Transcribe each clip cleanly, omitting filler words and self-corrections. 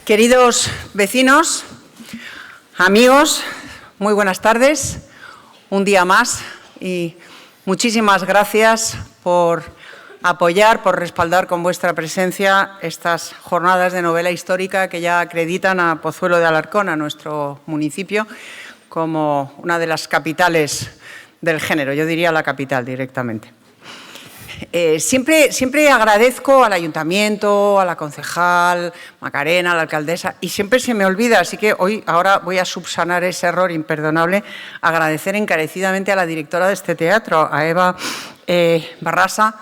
Queridos vecinos, amigos, muy buenas tardes. Un día más y muchísimas gracias por apoyar, por respaldar con vuestra presencia estas jornadas de novela histórica que ya acreditan a Pozuelo de Alarcón, a nuestro municipio, como una de las capitales del género, yo diría la capital directamente. Siempre agradezco al ayuntamiento, a la concejal Macarena, a la alcaldesa, y siempre se me olvida, así que ahora voy a subsanar ese error imperdonable, agradecer encarecidamente a la directora de este teatro, a Eva Barrasa,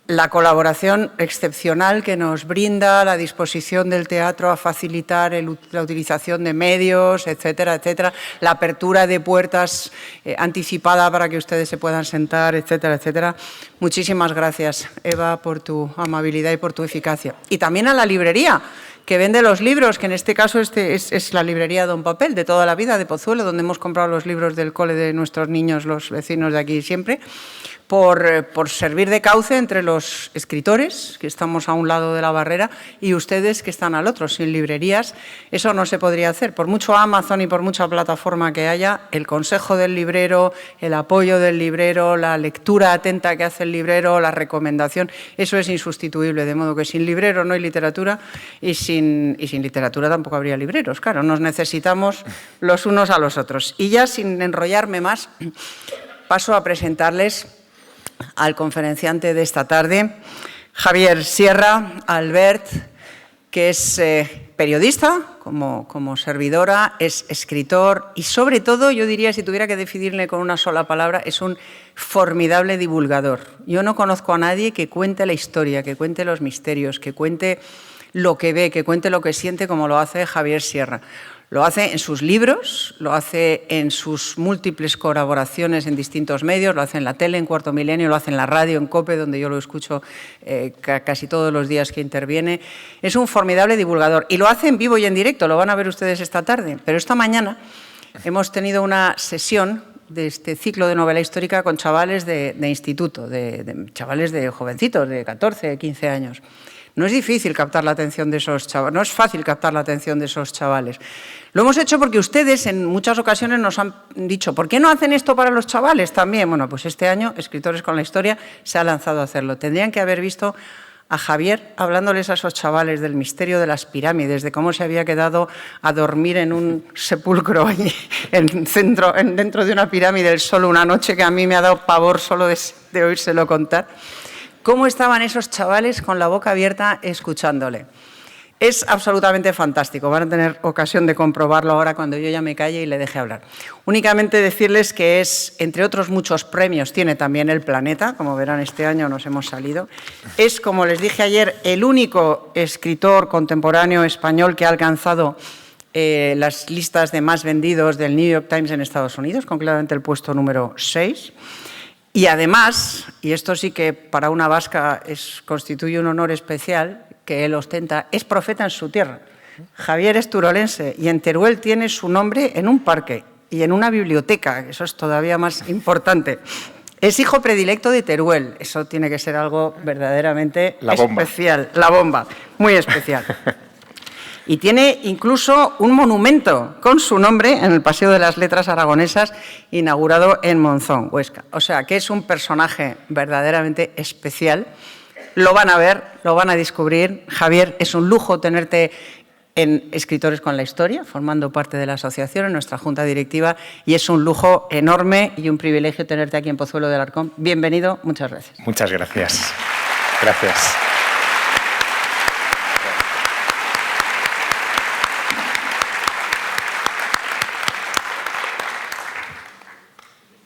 la colaboración excepcional que nos brinda, la disposición del teatro a facilitar la utilización de medios, etcétera, etcétera, la apertura de puertas anticipada para que ustedes se puedan sentar, etcétera, etcétera. Muchísimas gracias, Eva, por tu amabilidad y por tu eficacia. Y también a la librería, que vende los libros, que en este caso es la librería Don Papel, de toda la vida, de Pozuelo, donde hemos comprado los libros del cole de nuestros niños, los vecinos de aquí siempre, por servir de cauce entre los escritores, que estamos a un lado de la barrera, y ustedes que están al otro. Sin librerías eso no se podría hacer. Por mucho Amazon y por mucha plataforma que haya, el consejo del librero, el apoyo del librero, la lectura atenta que hace el librero, la recomendación, eso es insustituible. De modo que sin librero no hay literatura y sin literatura tampoco habría libreros. Claro, nos necesitamos los unos a los otros. Y ya sin enrollarme más, paso a presentarles al conferenciante de esta tarde, Javier Sierra Albert, que es periodista, como servidora, es escritor y, sobre todo, yo diría, si tuviera que definirle con una sola palabra, es un formidable divulgador. Yo no conozco a nadie que cuente la historia, que cuente los misterios, que cuente lo que ve, que cuente lo que siente como lo hace Javier Sierra. Lo hace en sus libros, lo hace en sus múltiples colaboraciones en distintos medios, lo hace en la tele, en Cuarto Milenio, lo hace en la radio, en COPE, donde yo lo escucho casi todos los días que interviene. Es un formidable divulgador y lo hace en vivo y en directo, lo van a ver ustedes esta tarde. Pero esta mañana hemos tenido una sesión de este ciclo de novela histórica con chavales de instituto, chavales de jovencitos, de 14, 15 años. No es difícil captar la atención de esos chavales, no es fácil captar la atención de esos chavales. Lo hemos hecho porque ustedes en muchas ocasiones nos han dicho, ¿por qué no hacen esto para los chavales también? Bueno, pues este año Escritores con la Historia se ha lanzado a hacerlo. Tendrían que haber visto a Javier hablándoles a esos chavales del misterio de las pirámides, de cómo se había quedado a dormir en un sepulcro allí, dentro de una pirámide solo una noche, que a mí me ha dado pavor solo de oírselo contar. Cómo estaban esos chavales con la boca abierta escuchándole. Es absolutamente fantástico. Van a tener ocasión de comprobarlo ahora cuando yo ya me calle y le deje hablar. Únicamente decirles que es, entre otros muchos premios, tiene también el Planeta. Como verán, este año nos hemos salido. Es, como les dije ayer, el único escritor contemporáneo español que ha alcanzado las listas de más vendidos del New York Times en Estados Unidos, concretamente el puesto número 6. Y además, y esto sí que para una vasca constituye un honor especial que él ostenta, es profeta en su tierra. Javier es turolense y en Teruel tiene su nombre en un parque y en una biblioteca, eso es todavía más importante. Es hijo predilecto de Teruel, eso tiene que ser algo verdaderamente especial. La bomba, muy especial. Y tiene incluso un monumento con su nombre en el Paseo de las Letras Aragonesas, inaugurado en Monzón, Huesca. O sea, que es un personaje verdaderamente especial. Lo van a ver, lo van a descubrir. Javier, es un lujo tenerte en Escritores con la Historia, formando parte de la asociación, en nuestra junta directiva, y es un lujo enorme y un privilegio tenerte aquí en Pozuelo de Alarcón. Bienvenido, muchas gracias. Muchas gracias. Gracias.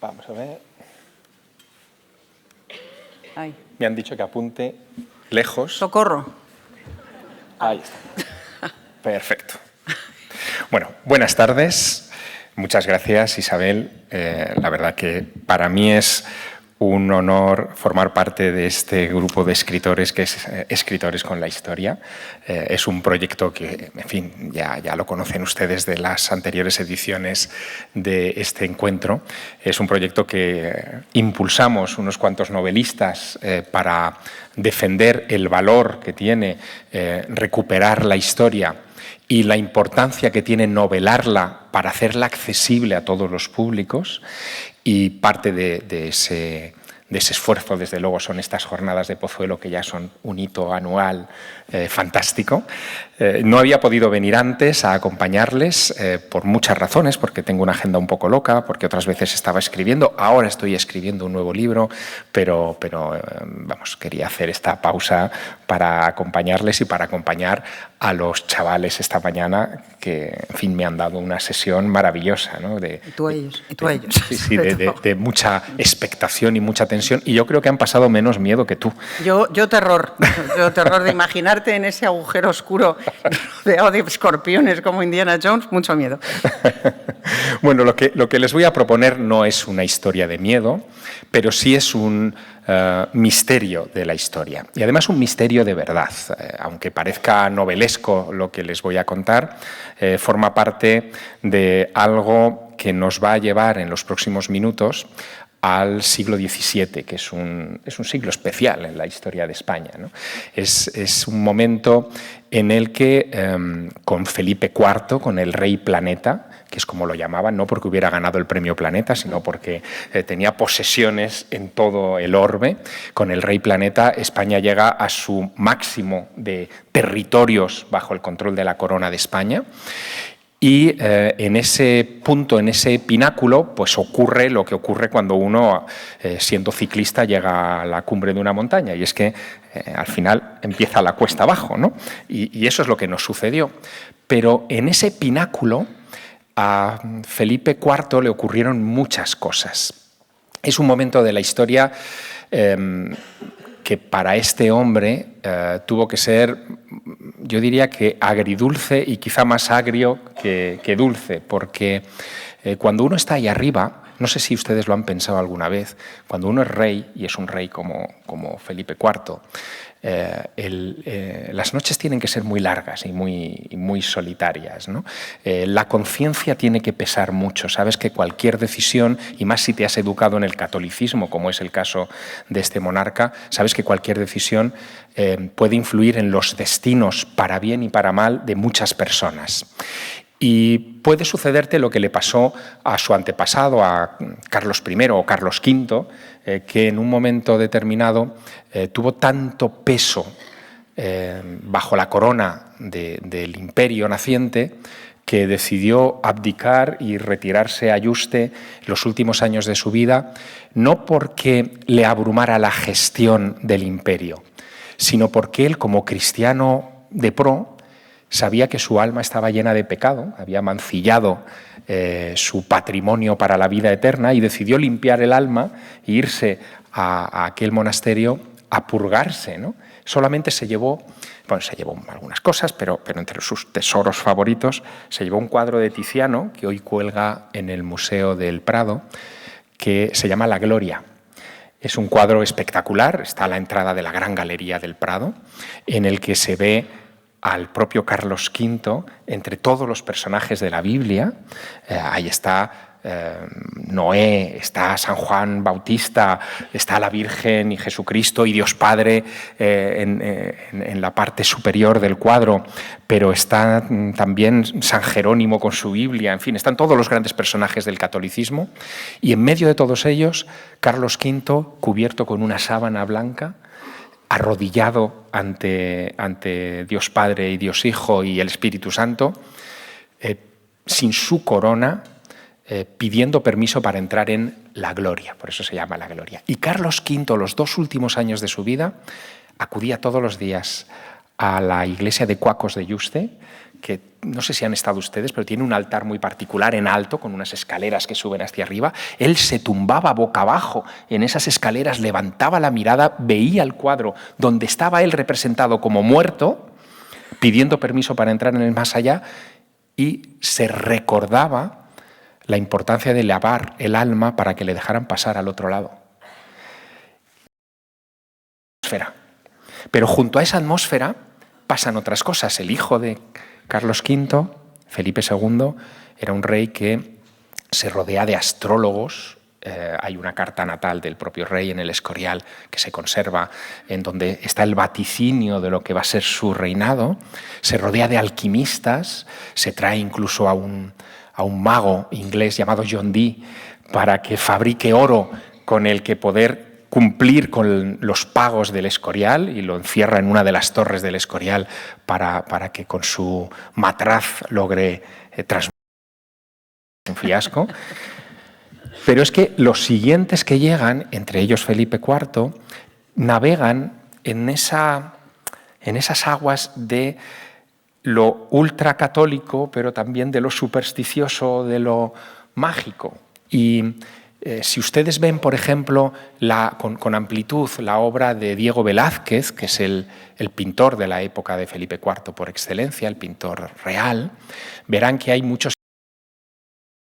Vamos a ver. Ay. Me han dicho que apunte lejos. Socorro. Ahí está. Perfecto. Bueno, buenas tardes. Muchas gracias, Isabel. La verdad que para mí es un honor formar parte de este grupo de escritores que es Escritores con la Historia. Es un proyecto que, en fin, ya lo conocen ustedes de las anteriores ediciones de este encuentro. Es un proyecto que impulsamos unos cuantos novelistas para defender el valor que tiene recuperar la historia y la importancia que tiene novelarla para hacerla accesible a todos los públicos, y parte de ese esfuerzo, desde luego, son estas jornadas de Pozuelo, que ya son un hito anual fantástico. No había podido venir antes a acompañarles por muchas razones, porque tengo una agenda un poco loca, porque otras veces estaba escribiendo, ahora estoy escribiendo un nuevo libro, pero vamos, quería hacer esta pausa para acompañarles y para acompañar a los chavales esta mañana, que, en fin, me han dado una sesión maravillosa, ¿no? Y tú a ellos. Sí, de mucha expectación y mucha tensión, y yo creo que han pasado menos miedo que tú. Yo terror de imaginarte en ese agujero oscuro rodeado de escorpiones como Indiana Jones, mucho miedo. Bueno, lo que les voy a proponer no es una historia de miedo, pero sí es un misterio de la historia, y además un misterio de verdad. Aunque parezca novelesco lo que les voy a contar, forma parte de algo que nos va a llevar en los próximos minutos al siglo XVII, que es un siglo especial en la historia de España, ¿no? Es un momento en el que, con Felipe IV, con el Rey Planeta, que es como lo llamaban, no porque hubiera ganado el premio Planeta, sino porque tenía posesiones en todo el orbe, con el Rey Planeta España llega a su máximo de territorios bajo el control de la Corona de España. Y en ese punto, en ese pináculo, pues ocurre lo que ocurre cuando uno, siendo ciclista, llega a la cumbre de una montaña, y es que al final empieza la cuesta abajo, ¿no? Y eso es lo que nos sucedió. Pero en ese pináculo a Felipe IV le ocurrieron muchas cosas. Es un momento de la historia que para este hombre tuvo que ser, yo diría que agridulce, y quizá más agrio que dulce, porque cuando uno está ahí arriba, no sé si ustedes lo han pensado alguna vez, cuando uno es rey, y es un rey como Felipe IV, las noches tienen que ser muy largas y muy solitarias, ¿no? La conciencia tiene que pesar mucho. Sabes que cualquier decisión, y más si te has educado en el catolicismo, como es el caso de este monarca, sabes que cualquier decisión puede influir en los destinos, para bien y para mal, de muchas personas. Y puede sucederte lo que le pasó a su antepasado, a Carlos I o Carlos V, que en un momento determinado tuvo tanto peso bajo la corona del imperio naciente, que decidió abdicar y retirarse a Yuste los últimos años de su vida, no porque le abrumara la gestión del imperio, sino porque él, como cristiano de pro, sabía que su alma estaba llena de pecado, había mancillado su patrimonio para la vida eterna, y decidió limpiar el alma e irse a aquel monasterio a purgarse, ¿no? Solamente se llevó algunas cosas, pero entre sus tesoros favoritos se llevó un cuadro de Tiziano, que hoy cuelga en el Museo del Prado, que se llama La Gloria. Es un cuadro espectacular, está a la entrada de la Gran Galería del Prado, en el que se ve al propio Carlos V entre todos los personajes de la Biblia. Ahí está Noé, está San Juan Bautista, está la Virgen y Jesucristo y Dios Padre en la parte superior del cuadro, pero está también San Jerónimo con su Biblia, en fin, están todos los grandes personajes del catolicismo, y en medio de todos ellos, Carlos V, cubierto con una sábana blanca, arrodillado ante Dios Padre y Dios Hijo y el Espíritu Santo, sin su corona, pidiendo permiso para entrar en la gloria, por eso se llama la gloria. Y Carlos V, los 2 últimos años de su vida, acudía todos los días a la iglesia de Cuacos de Yuste, que no sé si han estado ustedes, pero tiene un altar muy particular en alto, con unas escaleras que suben hacia arriba. Él se tumbaba boca abajo en esas escaleras, levantaba la mirada, veía el cuadro donde estaba él representado como muerto, pidiendo permiso para entrar en el más allá, y se recordaba la importancia de lavar el alma para que le dejaran pasar al otro lado. Pero junto a esa atmósfera pasan otras cosas. El hijo de Carlos V, Felipe II, era un rey que se rodea de astrólogos hay una carta natal del propio rey en el Escorial que se conserva, en donde está el vaticinio de lo que va a ser su reinado. Se rodea de alquimistas, se trae incluso a un mago inglés llamado John Dee para que fabrique oro con el que poder cumplir con los pagos del Escorial, y lo encierra en una de las torres del Escorial para que con su matraz logre transformar un fiasco. Pero es que los siguientes que llegan, entre ellos Felipe IV, navegan en esas aguas de lo ultracatólico, pero también de lo supersticioso, de lo mágico. Y si ustedes ven, por ejemplo, con amplitud la obra de Diego Velázquez, que es el pintor de la época de Felipe IV por excelencia, el pintor real, verán que hay muchos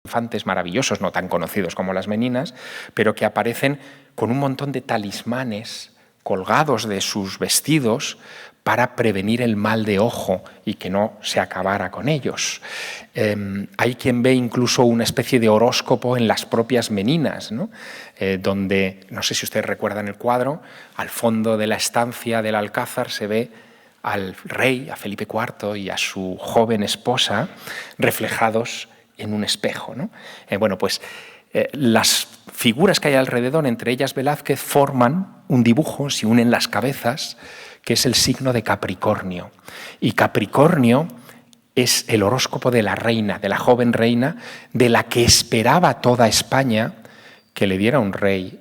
infantes maravillosos, no tan conocidos como las meninas, pero que aparecen con un montón de talismanes colgados de sus vestidos para prevenir el mal de ojo y que no se acabara con ellos. Hay quien ve incluso una especie de horóscopo en las propias meninas, ¿no? Donde, no sé si ustedes recuerdan el cuadro, al fondo de la estancia del Alcázar se ve al rey, a Felipe IV y a su joven esposa reflejados en un espejo, ¿no? Bueno, pues las figuras que hay alrededor, entre ellas Velázquez, forman un dibujo, se unen las cabezas, que es el signo de Capricornio. Y Capricornio es el horóscopo de la reina, de la joven reina, de la que esperaba toda España que le diera un rey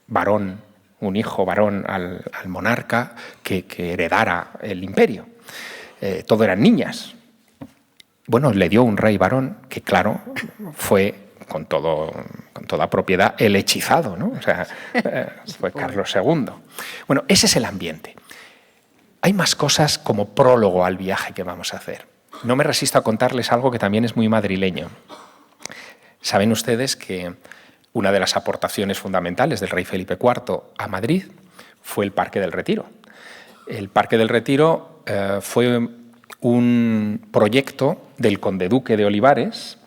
varón, un hijo varón al monarca que heredara el imperio. Todo eran niñas. Bueno, le dio un rey varón que, claro, fue con toda propiedad el hechizado, ¿no? O sea, fue Carlos II. Bueno, ese es el ambiente. Hay más cosas como prólogo al viaje que vamos a hacer. No me resisto a contarles algo que también es muy madrileño. Saben ustedes que una de las aportaciones fundamentales del rey Felipe IV a Madrid fue el Parque del Retiro. El Parque del Retiro fue un proyecto del conde-duque de Olivares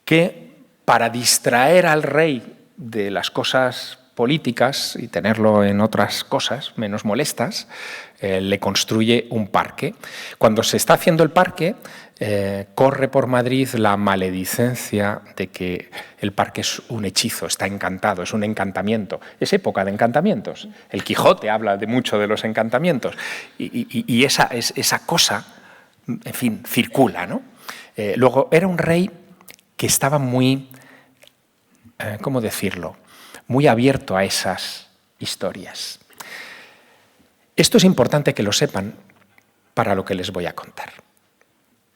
que, para distraer al rey de las cosas políticas y tenerlo en otras cosas menos molestas, le construye un parque. Cuando se está haciendo el parque, corre por Madrid la maledicencia de que el parque es un hechizo, está encantado, es un encantamiento. Es época de encantamientos. El Quijote habla mucho de los encantamientos. Y esa cosa, en fin, circula, ¿no? Luego, era un rey que estaba muy, ¿cómo decirlo?, muy abierto a esas historias. Esto es importante que lo sepan para lo que les voy a contar.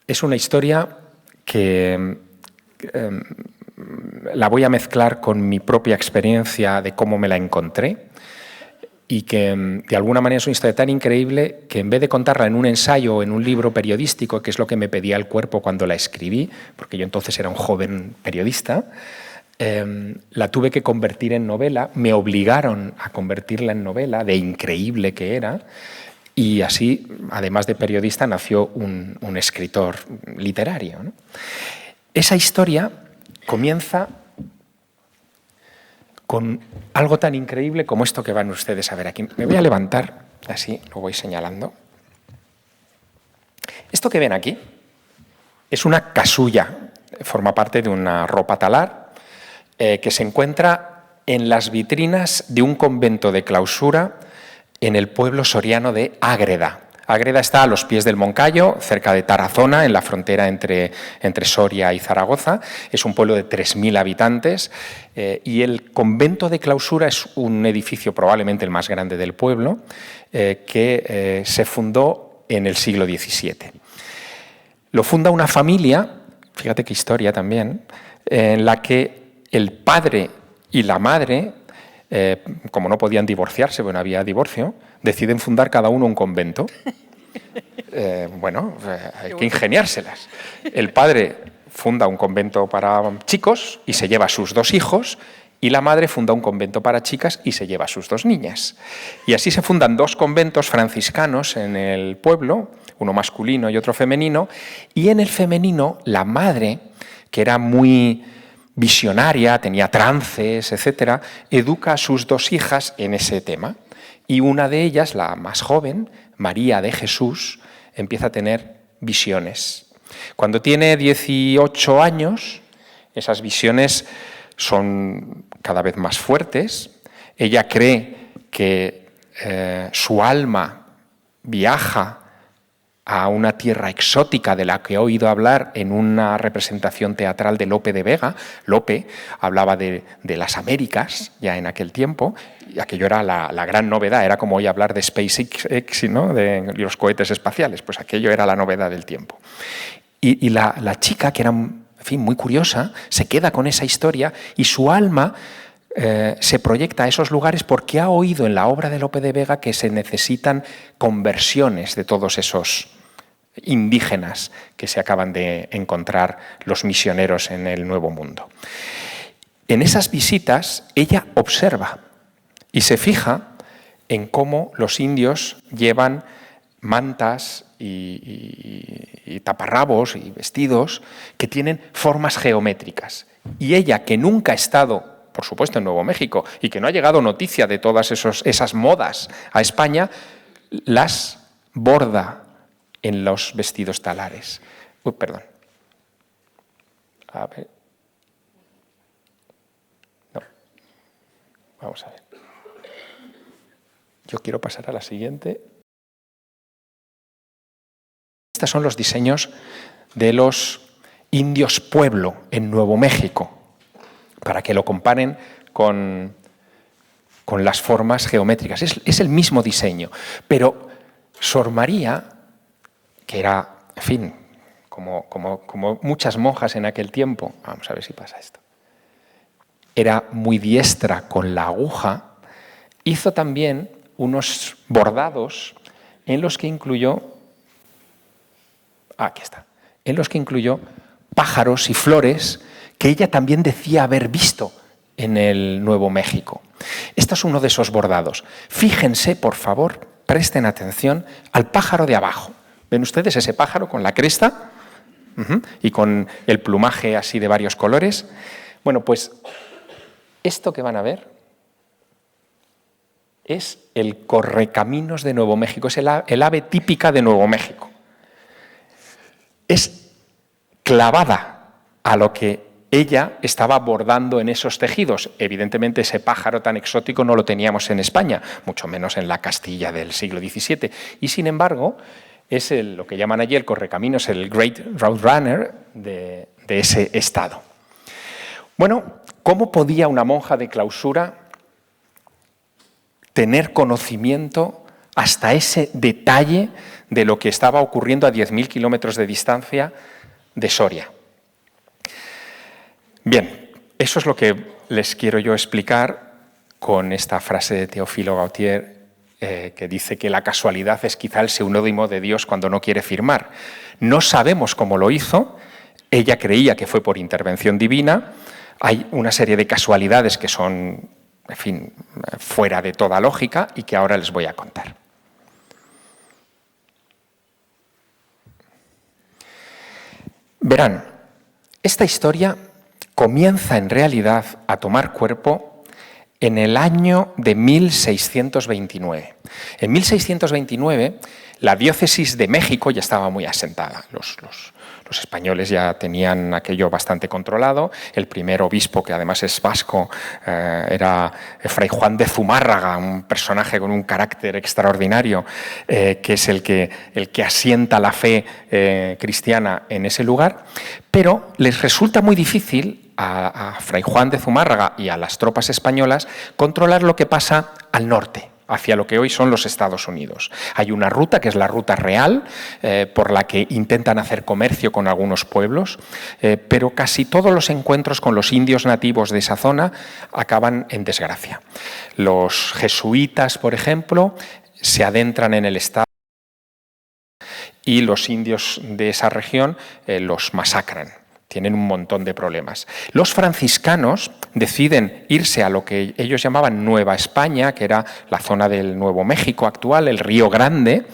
Es una historia que la voy a mezclar con mi propia experiencia de cómo me la encontré y que de alguna manera es una historia tan increíble que, en vez de contarla en un ensayo o en un libro periodístico, que es lo que me pedía el cuerpo cuando la escribí, porque yo entonces era un joven periodista, la tuve que convertir en novela, me obligaron a convertirla en novela, de increíble que era, y así, además de periodista, nació un escritor literario, ¿no? Esa historia comienza con algo tan increíble como esto que van ustedes a ver aquí. Me voy a levantar, así lo voy señalando. Esto que ven aquí es una casulla, forma parte de una ropa talar, que se encuentra en las vitrinas de un convento de clausura en el pueblo soriano de Ágreda. Ágreda está a los pies del Moncayo, cerca de Tarazona, en la frontera entre Soria y Zaragoza. Es un pueblo de 3.000 habitantes y el convento de clausura es un edificio probablemente el más grande del pueblo que se fundó en el siglo XVII. Lo funda una familia, fíjate qué historia también, en la que el padre y la madre, como no podían divorciarse, bueno, había divorcio, deciden fundar cada uno un convento. Hay que ingeniárselas. El padre funda un convento para chicos y se lleva a sus 2 hijos, y la madre funda un convento para chicas y se lleva a sus 2 niñas. Y así se fundan 2 conventos franciscanos en el pueblo, uno masculino y otro femenino, y en el femenino la madre, que era muy visionaria, tenía trances, etc., educa a sus 2 hijas en ese tema. Y una de ellas, la más joven, María de Jesús, empieza a tener visiones. Cuando tiene 18 años, esas visiones son cada vez más fuertes. Ella cree que su alma viaja a una tierra exótica de la que he oído hablar en una representación teatral de Lope de Vega. Lope hablaba de las Américas ya en aquel tiempo, y aquello era la gran novedad, era como hoy hablar de SpaceX, ¿no?, de los cohetes espaciales, pues aquello era la novedad del tiempo. Y la chica, que era, en fin, muy curiosa, se queda con esa historia y su alma se proyecta a esos lugares porque ha oído en la obra de Lope de Vega que se necesitan conversiones de todos esos indígenas que se acaban de encontrar los misioneros en el Nuevo Mundo. En esas visitas ella observa y se fija en cómo los indios llevan mantas y taparrabos y vestidos que tienen formas geométricas. Y ella, que nunca ha estado, por supuesto, en Nuevo México, y que no ha llegado noticia de todas esas modas a España, las borda en los vestidos talares. Uy, perdón. A ver. No. Vamos a ver. Yo quiero pasar a la siguiente. Estos son los diseños de los indios pueblo en Nuevo México, para que lo comparen con las formas geométricas. Es el mismo diseño, pero Sor María, que era, en fin, como muchas monjas en aquel tiempo, vamos a ver si pasa esto, era muy diestra con la aguja, hizo también unos bordados en los que incluyó, aquí está, en los que incluyó pájaros y flores que ella también decía haber visto en el Nuevo México. Este es uno de esos bordados. Fíjense, por favor, presten atención al pájaro de abajo. ¿Ven ustedes ese pájaro con la cresta? Y con el plumaje así de varios colores. Bueno, pues esto que van a ver es el correcaminos de Nuevo México, es el ave típica de Nuevo México. Es clavada a lo que ella estaba bordando en esos tejidos. Evidentemente ese pájaro tan exótico no lo teníamos en España, mucho menos en la Castilla del siglo XVII. Y sin embargo, es lo que llaman allí el correcaminos, el Great Roadrunner de ese estado. Bueno, ¿cómo podía una monja de clausura tener conocimiento hasta ese detalle de lo que estaba ocurriendo a 10.000 kilómetros de distancia de Soria? Bien, eso es lo que les quiero yo explicar con esta frase de Teófilo Gautier que dice que la casualidad es quizá el seudónimo de Dios cuando no quiere firmar. No sabemos cómo lo hizo, ella creía que fue por intervención divina, hay una serie de casualidades que son, en fin, fuera de toda lógica y que ahora les voy a contar. Verán, esta historia comienza en realidad a tomar cuerpo en el año de 1629. En 1629 la diócesis de México ya estaba muy asentada. Los españoles ya tenían aquello bastante controlado. El primer obispo, que además es vasco, era Fray Juan de Zumárraga, un personaje con un carácter extraordinario, que es el que asienta la fe cristiana en ese lugar. Pero les resulta muy difícil a Fray Juan de Zumárraga y a las tropas españolas controlar lo que pasa al norte, hacia lo que hoy son los Estados Unidos. Hay una ruta, que es la ruta real, por la que intentan hacer comercio con algunos pueblos, pero casi todos los encuentros con los indios nativos de esa zona acaban en desgracia. Los jesuitas, por ejemplo, se adentran en el estado y los indios de esa región los masacran. Tienen un montón de problemas. Los franciscanos deciden irse a lo que ellos llamaban Nueva España, que era la zona del Nuevo México actual, el Río Grande.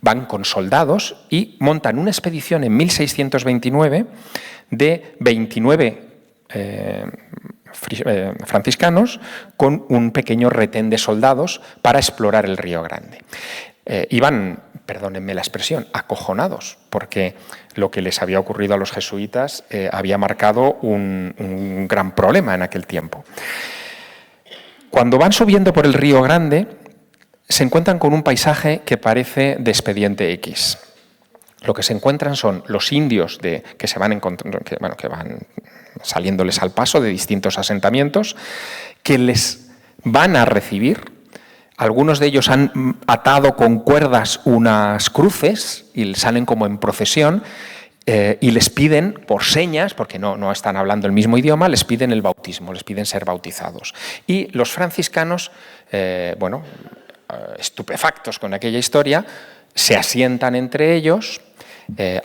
Van con soldados y montan una expedición en 1629 de 29 franciscanos con un pequeño retén de soldados para explorar el Río Grande. Iban, perdónenme la expresión, acojonados, porque lo que les había ocurrido a los jesuitas había marcado un gran problema en aquel tiempo. Cuando van subiendo por el Río Grande, se encuentran con un paisaje que parece de Expediente X. Lo que se encuentran son los indios que van saliéndoles al paso de distintos asentamientos, que les van a recibir. Algunos de ellos han atado con cuerdas unas cruces y salen como en procesión y les piden, por señas, porque no están hablando el mismo idioma, les piden el bautismo, les piden ser bautizados. Y los franciscanos, estupefactos con aquella historia, se asientan entre ellos,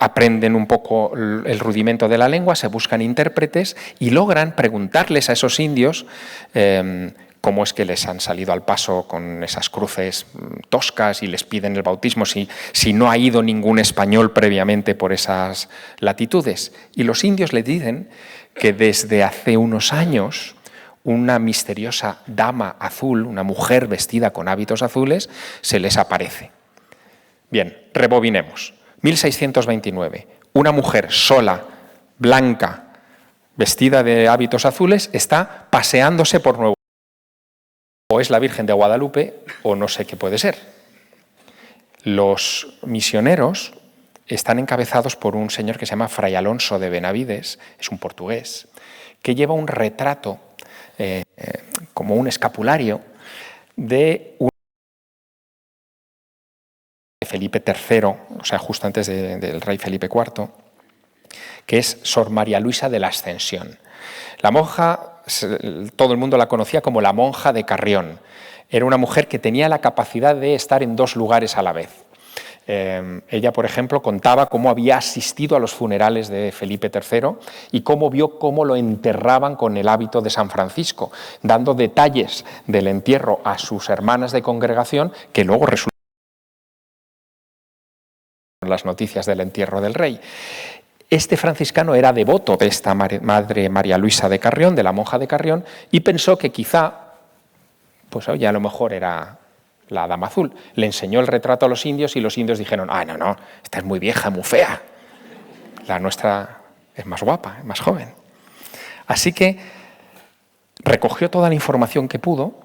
aprenden un poco el rudimento de la lengua, se buscan intérpretes y logran preguntarles a esos indios cómo es que les han salido al paso con esas cruces toscas y les piden el bautismo si no ha ido ningún español previamente por esas latitudes. Y los indios le dicen que desde hace unos años una misteriosa dama azul, una mujer vestida con hábitos azules, se les aparece. Bien, rebobinemos. 1629, una mujer sola, blanca, vestida de hábitos azules, está paseándose por Nuevo. O es la Virgen de Guadalupe o no sé qué puede ser. Los misioneros están encabezados por un señor que se llama Fray Alonso de Benavides, es un portugués, que lleva un retrato, como un escapulario, de Felipe III, o sea, justo antes del rey Felipe IV, que es Sor María Luisa de la Ascensión. La monja, todo el mundo la conocía como la monja de Carrión. Era una mujer que tenía la capacidad de estar en dos lugares a la vez. Ella, por ejemplo, contaba cómo había asistido a los funerales de Felipe III y cómo vio cómo lo enterraban con el hábito de San Francisco, dando detalles del entierro a sus hermanas de congregación que luego resultaron las noticias del entierro del rey. Este franciscano era devoto de esta madre María Luisa de Carrión, de la monja de Carrión, y pensó que quizá, pues oye, a lo mejor era la dama azul. Le enseñó el retrato a los indios y los indios dijeron, no, esta es muy vieja, muy fea. La nuestra es más guapa, es más joven. Así que recogió toda la información que pudo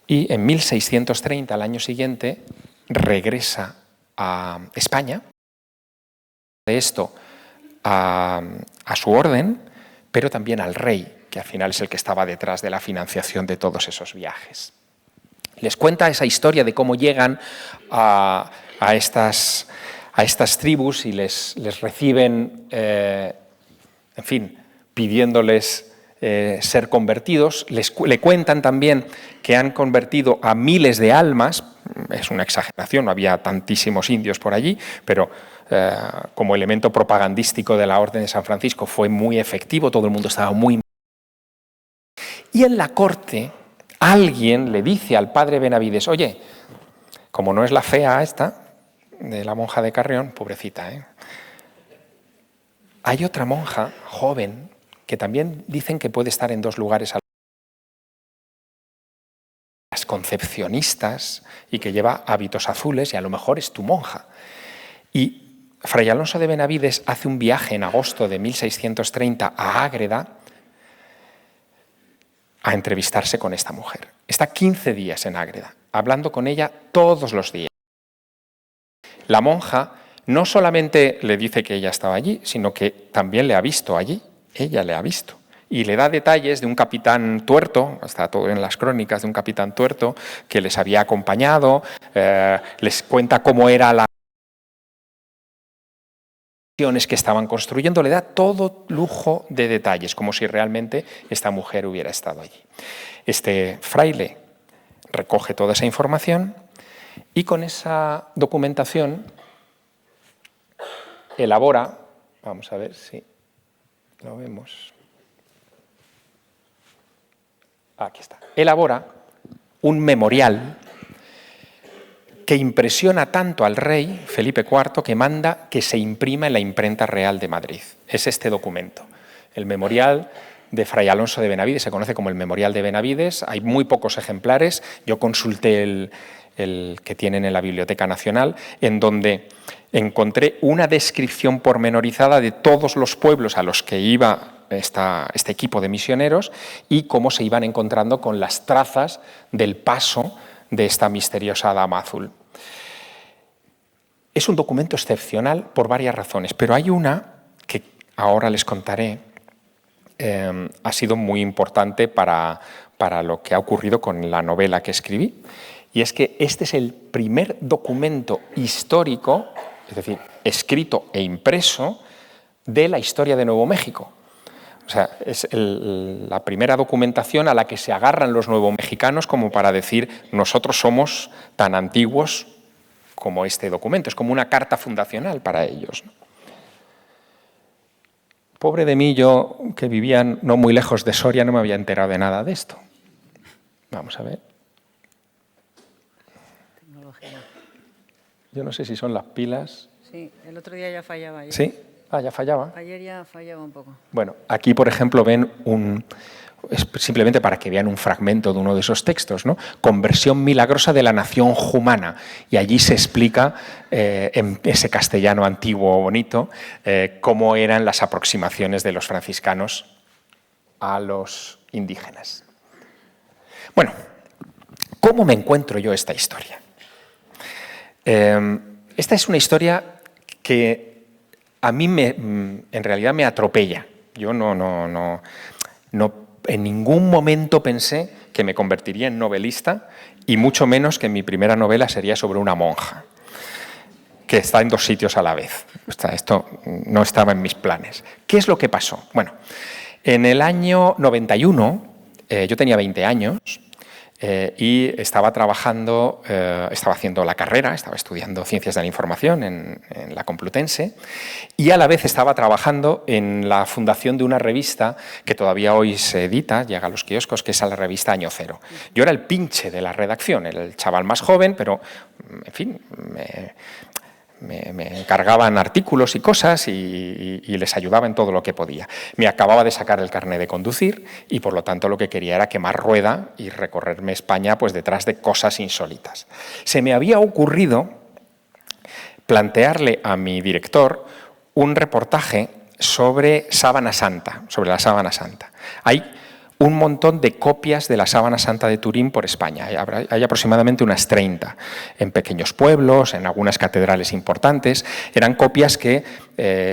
y en 1630, al año siguiente, regresa a España. De esto a su orden, pero también al rey, que al final es el que estaba detrás de la financiación de todos esos viajes. Les cuenta esa historia de cómo llegan a estas tribus y les reciben, en fin, pidiéndoles ser convertidos. Le cuentan también que han convertido a miles de almas. Es una exageración, no había tantísimos indios por allí, pero como elemento propagandístico de la Orden de San Francisco fue muy efectivo, todo el mundo estaba muy... Y en la corte alguien le dice al padre Benavides, oye, como no es la fea esta, de la monja de Carrión, pobrecita, hay otra monja joven que también dicen que puede estar en dos lugares a las concepcionistas y que lleva hábitos azules y a lo mejor es tu monja. Y Fray Alonso de Benavides hace un viaje en agosto de 1630 a Ágreda a entrevistarse con esta mujer. Está 15 días en Ágreda, hablando con ella todos los días. La monja no solamente le dice que ella estaba allí, sino que también le ha visto allí, ella le ha visto. Y le da detalles de un capitán tuerto, está todo en las crónicas de un capitán tuerto, que les había acompañado, les cuenta cómo era la que estaban construyendo, le da todo lujo de detalles, como si realmente esta mujer hubiera estado allí. Este fraile recoge toda esa información y con esa documentación elabora, vamos a ver si lo vemos, aquí está, elabora un memorial que impresiona tanto al rey Felipe IV que manda que se imprima en la Imprenta Real de Madrid. Es este documento, el memorial de Fray Alonso de Benavides, se conoce como el Memorial de Benavides. Hay muy pocos ejemplares, yo consulté el que tienen en la Biblioteca Nacional, en donde encontré una descripción pormenorizada de todos los pueblos a los que iba este equipo de misioneros y cómo se iban encontrando con las trazas del paso de esta misteriosa dama azul. Es un documento excepcional por varias razones, pero hay una que ahora les contaré, ha sido muy importante para lo que ha ocurrido con la novela que escribí, y es que este es el primer documento histórico, es decir, escrito e impreso, de la historia de Nuevo México. O sea, es la primera documentación a la que se agarran los nuevomexicanos como para decir nosotros somos tan antiguos como este documento. Es como una carta fundacional para ellos, ¿no? Pobre de mí, yo que vivía no muy lejos de Soria no me había enterado de nada de esto. Vamos a ver. Tecnología. Yo no sé si son las pilas. Sí, el otro día ya fallaba. ¿Sí? Ah, ya fallaba. Ayer ya fallaba un poco. Bueno, aquí, por ejemplo, ven simplemente para que vean un fragmento de uno de esos textos, ¿no? Conversión milagrosa de la nación jumana. Y allí se explica, en ese castellano antiguo bonito, cómo eran las aproximaciones de los franciscanos a los indígenas. Bueno, ¿cómo me encuentro yo esta historia? Esta es una historia que a mí en realidad me atropella. Yo no en ningún momento pensé que me convertiría en novelista y mucho menos que mi primera novela sería sobre una monja que está en 2 sitios a la vez. Esto no estaba en mis planes. ¿Qué es lo que pasó? Bueno, en el año 91, yo tenía 20 años, y estaba trabajando, estaba haciendo la carrera, estaba estudiando Ciencias de la Información en la Complutense y a la vez estaba trabajando en la fundación de una revista que todavía hoy se edita, llega a los kioscos, que es la revista Año Cero. Yo era el pinche de la redacción, era el chaval más joven, pero, en fin, me encargaban artículos y cosas y les ayudaba en todo lo que podía. Me acababa de sacar el carné de conducir y, por lo tanto, lo que quería era quemar rueda y recorrerme España pues, detrás de cosas insólitas. Se me había ocurrido plantearle a mi director un reportaje sobre Sábana Santa, sobre la Sábana Santa. Hay un montón de copias de la Sábana Santa de Turín por España. Hay aproximadamente unas 30 en pequeños pueblos, en algunas catedrales importantes. Eran copias que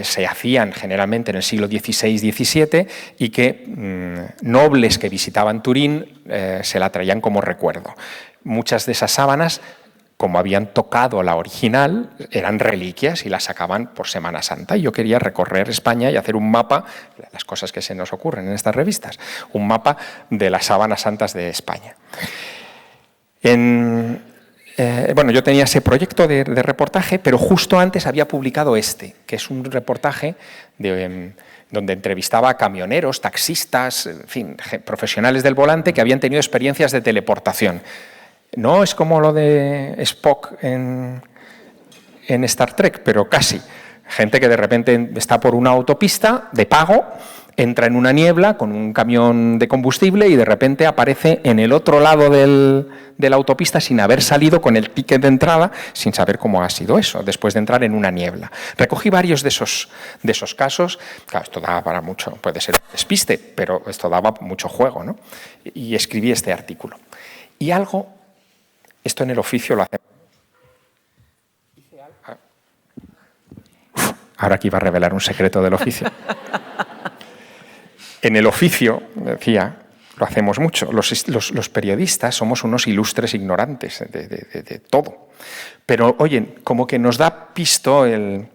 se hacían generalmente en el siglo XVI-XVII y que nobles que visitaban Turín se la traían como recuerdo. Muchas de esas sábanas, como habían tocado la original, eran reliquias y las sacaban por Semana Santa. Y yo quería recorrer España y hacer un mapa, las cosas que se nos ocurren en estas revistas, un mapa de las sábanas santas de España. Bueno, yo tenía ese proyecto de reportaje, pero justo antes había publicado este, que es un reportaje donde entrevistaba a camioneros, taxistas, en fin, profesionales del volante que habían tenido experiencias de teleportación. No es como lo de Spock en Star Trek, pero casi. Gente que de repente está por una autopista de pago, entra en una niebla con un camión de combustible y de repente aparece en el otro lado de la autopista sin haber salido con el ticket de entrada, sin saber cómo ha sido eso, después de entrar en una niebla. Recogí varios de esos casos. Claro, esto daba para mucho, puede ser un despiste, pero esto daba mucho juego, ¿no? Y escribí este artículo. Y esto en el oficio lo hacemos. Ahora aquí iba a revelar un secreto del oficio. En el oficio, decía, lo hacemos mucho. Los periodistas somos unos ilustres ignorantes de todo. Pero, oye, como que nos da pisto el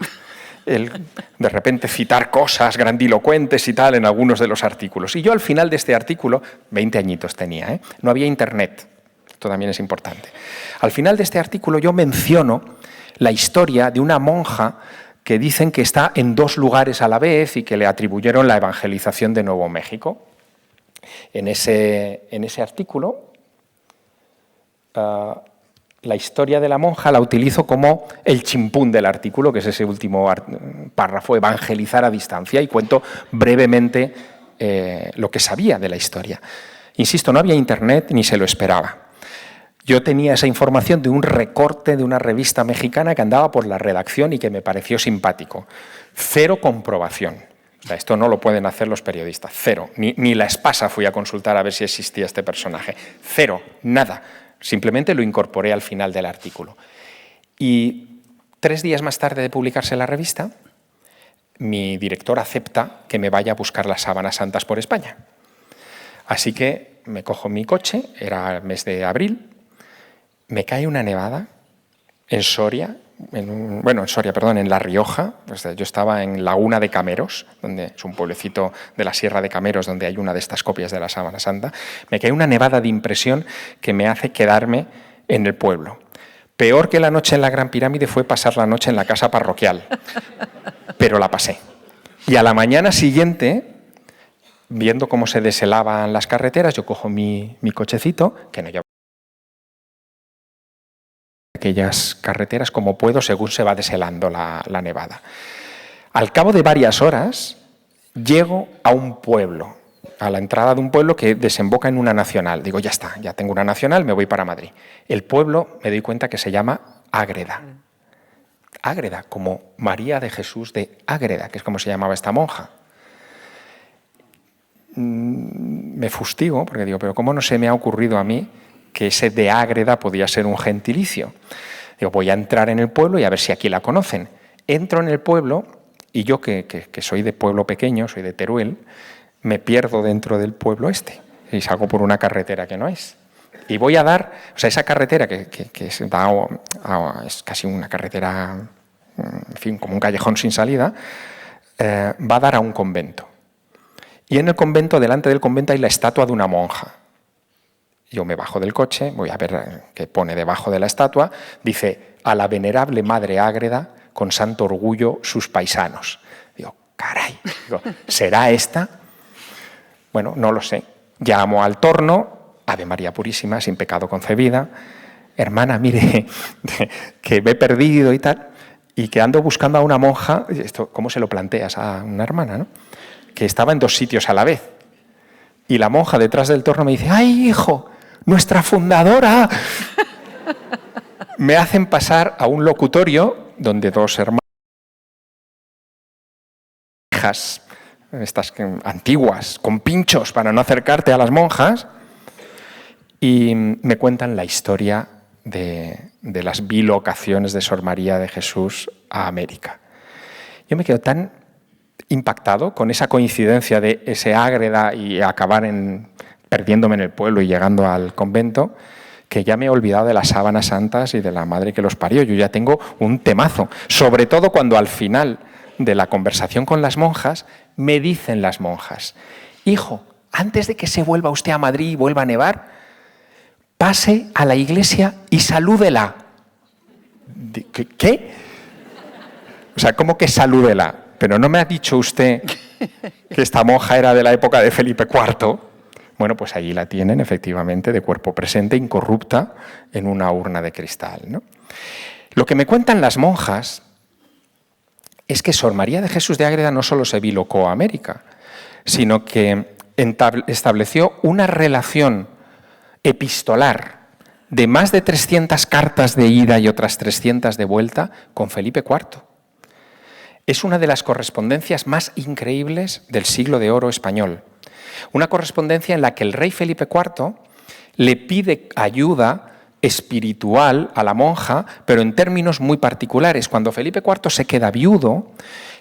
de repente citar cosas grandilocuentes y tal en algunos de los artículos. Y yo al final de este artículo, 20 añitos tenía, no había internet. Esto también es importante. Al final de este artículo yo menciono la historia de una monja que dicen que está en 2 lugares a la vez y que le atribuyeron la evangelización de Nuevo México. En ese artículo, la historia de la monja la utilizo como el chimpún del artículo, que es ese último párrafo, evangelizar a distancia, y cuento brevemente lo que sabía de la historia. Insisto, no había internet ni se lo esperaba. Yo tenía esa información de un recorte de una revista mexicana que andaba por la redacción y que me pareció simpático. Cero comprobación. O sea, esto no lo pueden hacer los periodistas. Cero. Ni la Espasa fui a consultar a ver si existía este personaje. Cero. Nada. Simplemente lo incorporé al final del artículo. Y 3 días más tarde de publicarse la revista, mi director acepta que me vaya a buscar las sábanas santas por España. Así que me cojo mi coche, era el mes de abril, me cae una nevada en Soria, en La Rioja. Pues yo estaba en Laguna de Cameros, donde es un pueblecito de la Sierra de Cameros, donde hay una de estas copias de la Sábana Santa. Me cae una nevada de impresión que me hace quedarme en el pueblo. Peor que la noche en la Gran Pirámide fue pasar la noche en la casa parroquial, pero la pasé. Y a la mañana siguiente, viendo cómo se deshelaban las carreteras, yo cojo mi cochecito, que no lleva aquellas carreteras como puedo según se va deshelando la nevada. Al cabo de varias horas llego a un pueblo, a la entrada de un pueblo que desemboca en una nacional. Digo, ya está, ya tengo una nacional, me voy para Madrid. El pueblo, me doy cuenta que se llama Ágreda. Ágreda, como María de Jesús de Ágreda, que es como se llamaba esta monja. Me fustigo, porque digo, pero ¿cómo no se me ha ocurrido a mí que ese de Ágreda podía ser un gentilicio? Digo, voy a entrar en el pueblo y a ver si aquí la conocen. Entro en el pueblo y yo, que soy de pueblo pequeño, soy de Teruel, me pierdo dentro del pueblo este y salgo por una carretera que no es. Y voy a dar, o sea, esa carretera que es casi una carretera, en fin, como un callejón sin salida, va a dar a un convento. Y en el convento, delante del convento, hay la estatua de una monja. Yo me bajo del coche, voy a ver qué pone debajo de la estatua. Dice, a la venerable Madre Ágreda, con santo orgullo, sus paisanos. Digo, caray, ¿será esta? Bueno, no lo sé. Llamo al torno, Ave María Purísima, sin pecado concebida. Hermana, mire, que me he perdido y tal. Y que ando buscando a una monja, esto, ¿cómo se lo planteas a una hermana, no? Que estaba en 2 sitios a la vez. Y la monja detrás del torno me dice, ¡ay, hijo, nuestra fundadora! Me hacen pasar a un locutorio donde 2 hermanas, estas antiguas, con pinchos para no acercarte a las monjas, y me cuentan la historia de las bilocaciones de Sor María de Jesús a América. Yo me quedo tan impactado con esa coincidencia de ese Ágreda y acabar perdiéndome en el pueblo y llegando al convento, que ya me he olvidado de las sábanas santas y de la madre que los parió. Yo ya tengo un temazo, sobre todo cuando al final de la conversación con las monjas me dicen las monjas, hijo, antes de que se vuelva usted a Madrid y vuelva a nevar, pase a la iglesia y salúdela. ¿Qué? O sea, ¿cómo que salúdela? Pero no me ha dicho usted que esta monja era de la época de Felipe IV. Bueno, pues allí la tienen, efectivamente, de cuerpo presente, incorrupta, en una urna de cristal, ¿no? Lo que me cuentan las monjas es que Sor María de Jesús de Ágreda no solo se bilocó a América, sino que estableció una relación epistolar de más de 300 cartas de ida y otras 300 de vuelta con Felipe IV. Es una de las correspondencias más increíbles del siglo de oro español. Una correspondencia en la que el rey Felipe IV le pide ayuda espiritual a la monja, pero en términos muy particulares. Cuando Felipe IV se queda viudo,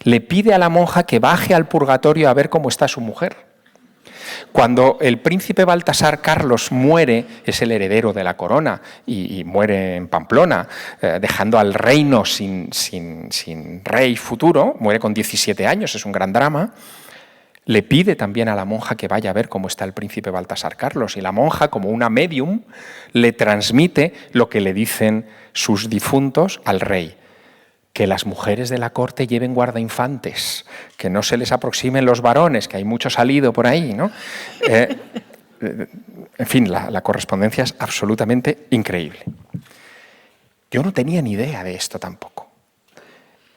le pide a la monja que baje al purgatorio a ver cómo está su mujer. Cuando el príncipe Baltasar Carlos muere, es el heredero de la corona y muere en Pamplona, dejando al reino sin rey futuro, muere con 17 años, es un gran drama. Le pide también a la monja que vaya a ver cómo está el príncipe Baltasar Carlos, y la monja, como una medium, le transmite lo que le dicen sus difuntos al rey. Que las mujeres de la corte lleven guardainfantes, que no se les aproximen los varones, que hay mucho salido por ahí, ¿no? En fin, la correspondencia es absolutamente increíble. Yo no tenía ni idea de esto tampoco.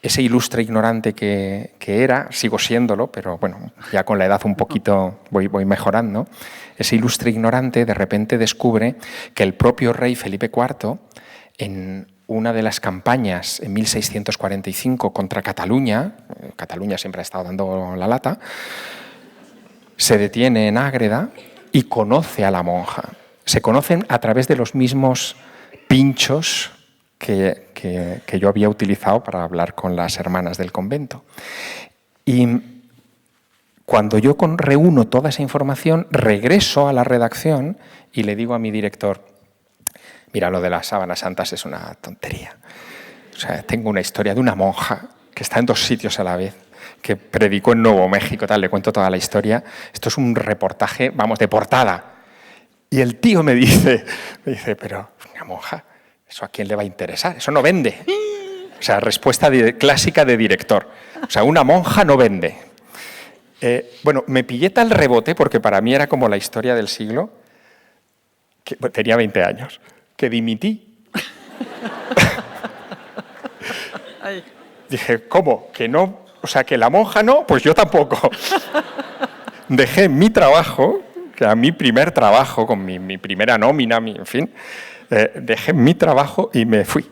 ese ilustre ignorante que era, sigo siéndolo, pero bueno, ya con la edad un poquito voy mejorando, ese ilustre ignorante de repente descubre que el propio rey Felipe IV, en una de las campañas en 1645 contra Cataluña, Cataluña siempre ha estado dando la lata, se detiene en Ágreda y conoce a la monja. Se conocen a través de los mismos pinchos que yo había utilizado para hablar con las hermanas del convento. Y cuando yo reúno toda esa información, regreso a la redacción y le digo a mi director: mira, lo de las sábanas santas es una tontería. O sea, tengo una historia de una monja que está en 2 sitios a la vez, que predicó en Nuevo México, tal, le cuento toda la historia. Esto es un reportaje, vamos, de portada. Y el tío me dice, pero una monja, ¿eso a quién le va a interesar? Eso no vende. O sea, respuesta clásica de director. O sea, una monja no vende. Bueno, me pillé tal rebote, porque para mí era como la historia del siglo, que tenía 20 años, que dimití. Dije, ¿cómo? ¿Que no? O sea, que la monja no, pues yo tampoco. Dejé mi trabajo, que era mi primer trabajo, con mi primera nómina, en fin, dejé mi trabajo y me fui.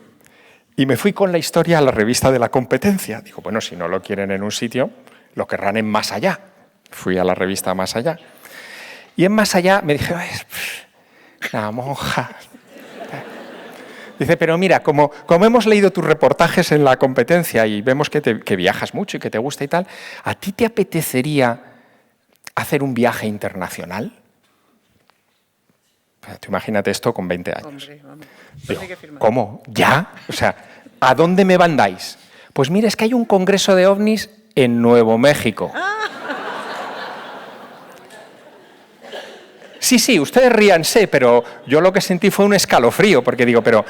Y me fui con la historia a la revista de La Competencia. Digo, bueno, si no lo quieren en un sitio, lo querrán en Más Allá. Fui a la revista Más Allá. Y en Más Allá me dije, la monja. Dice, pero mira, como hemos leído tus reportajes en La Competencia y vemos que viajas mucho y que te gusta y tal, ¿a ti te apetecería hacer un viaje internacional? Tú imagínate esto con 20 años. Hombre, vamos. Digo, ¿cómo? ¿Ya? O sea, ¿a dónde me mandáis? Pues mira, es que hay un congreso de ovnis en Nuevo México. Sí, ustedes ríanse, pero yo lo que sentí fue un escalofrío, porque digo, pero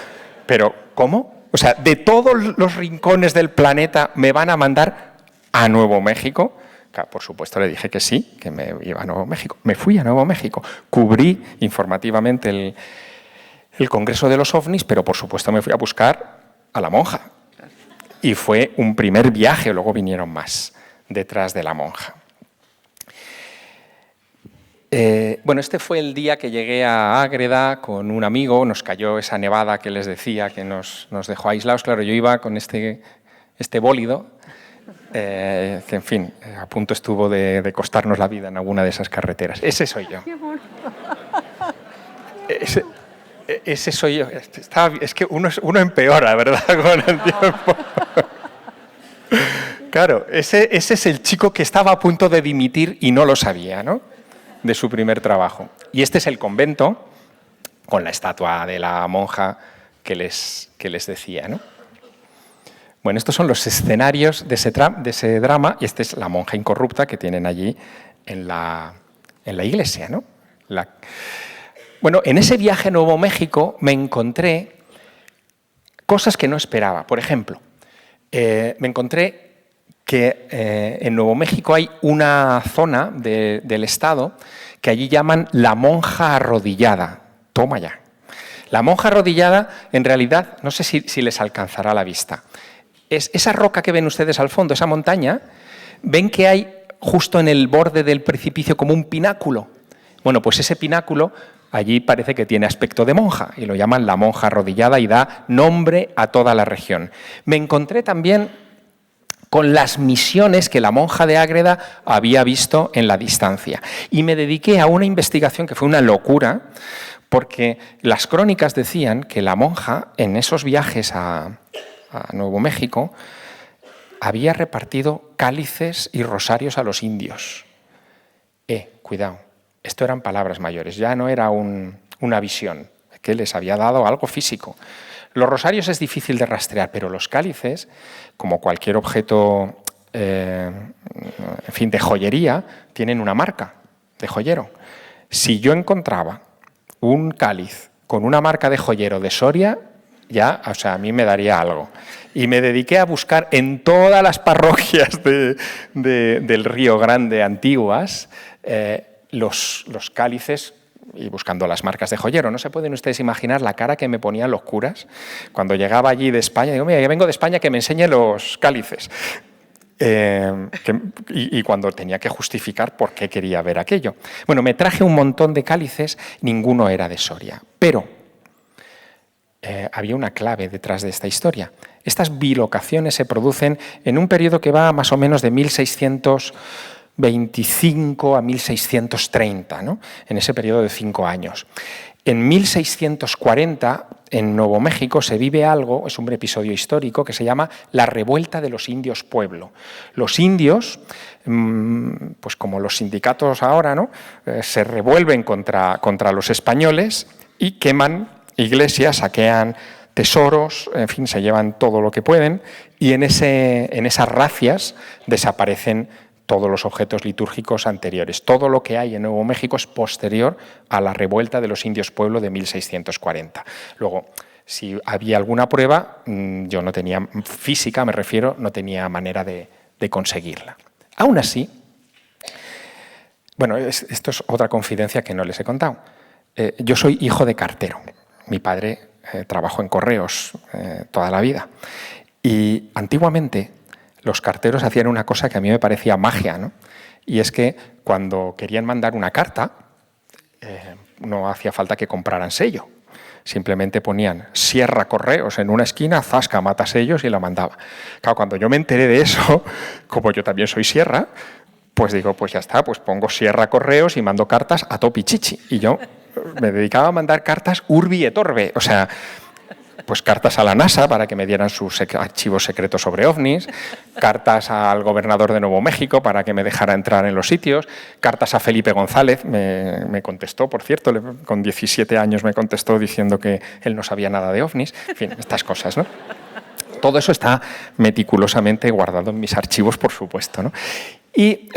¿cómo? O sea, de todos los rincones del planeta me van a mandar a Nuevo México. Claro, por supuesto le dije que sí, que me iba a Nuevo México. Me fui a Nuevo México, cubrí informativamente el Congreso de los OVNIs, pero por supuesto me fui a buscar a la monja. Y fue un primer viaje, luego vinieron más detrás de la monja. Bueno, este fue el día que llegué a Ágreda con un amigo, nos cayó esa nevada que les decía que nos dejó aislados. Claro, yo iba con este bólido, que en fin, a punto estuvo de costarnos la vida en alguna de esas carreteras. Ese soy yo. Ese soy yo. Es que uno empeora, ¿verdad? Con el tiempo. Claro, ese es el chico que estaba a punto de dimitir y no lo sabía, ¿no? De su primer trabajo. Y este es el convento, con la estatua de la monja que les decía, ¿no? Bueno, estos son los escenarios de ese drama, y esta es la monja incorrupta que tienen allí en la iglesia, ¿no? Bueno, en ese viaje a Nuevo México me encontré cosas que no esperaba. Por ejemplo, me encontré que en Nuevo México hay una zona del estado que allí llaman la monja arrodillada. Toma ya. La monja arrodillada, en realidad, no sé si les alcanzará la vista. Es esa roca que ven ustedes al fondo, esa montaña, ven que hay justo en el borde del precipicio como un pináculo. Bueno, pues ese pináculo allí parece que tiene aspecto de monja y lo llaman la monja arrodillada y da nombre a toda la región. Me encontré también con las misiones que la monja de Ágreda había visto en la distancia. Y me dediqué a una investigación que fue una locura, porque las crónicas decían que la monja, en esos viajes a Nuevo México, había repartido cálices y rosarios a los indios. Cuidado, esto eran palabras mayores, ya no era una visión, que les había dado algo físico. Los rosarios es difícil de rastrear, pero los cálices, como cualquier objeto en fin, de joyería, tienen una marca de joyero. Si yo encontraba un cáliz con una marca de joyero de Soria, ya, o sea, a mí me daría algo. Y me dediqué a buscar en todas las parroquias del Río Grande antiguas los cálices y buscando las marcas de joyero. No se pueden ustedes imaginar la cara que me ponían los curas cuando llegaba allí de España. Digo, mira, yo vengo de España, que me enseñe los cálices. Y cuando tenía que justificar por qué quería ver aquello. Bueno, me traje un montón de cálices, ninguno era de Soria, pero había una clave detrás de esta historia. Estas bilocaciones se producen en un periodo que va más o menos de 1625 a 1630, ¿no? En ese periodo de 5 años. En 1640, en Nuevo México, se vive algo, es un episodio histórico, que se llama la Revuelta de los Indios Pueblo. Los indios, pues como los sindicatos ahora, ¿no? Se revuelven contra los españoles y queman iglesias, saquean tesoros, en fin, se llevan todo lo que pueden, y en esas racias desaparecen todos los objetos litúrgicos anteriores. Todo lo que hay en Nuevo México es posterior a la revuelta de los indios pueblo de 1640. Luego, si había alguna prueba, yo no tenía, física me refiero, no tenía manera de conseguirla. Aún así, bueno, esto es otra confidencia que no les he contado. Yo soy hijo de cartero. Mi padre trabajó en correos toda la vida. Y antiguamente los carteros hacían una cosa que a mí me parecía magia, ¿no? Y es que cuando querían mandar una carta, no hacía falta que compraran sello. Simplemente ponían Sierra Correos en una esquina, zasca, mata sellos y la mandaba. Claro, cuando yo me enteré de eso, como yo también soy Sierra, pues digo, pues ya está, pues pongo Sierra Correos y mando cartas a Topichichi. Y yo me dedicaba a mandar cartas urbi et orbe, o sea, pues cartas a la NASA para que me dieran sus archivos secretos sobre ovnis, cartas al gobernador de Nuevo México para que me dejara entrar en los sitios, cartas a Felipe González, me contestó, por cierto, con 17 años me contestó diciendo que él no sabía nada de ovnis, en fin, estas cosas, ¿no? Todo eso está meticulosamente guardado en mis archivos, por supuesto, ¿no? Y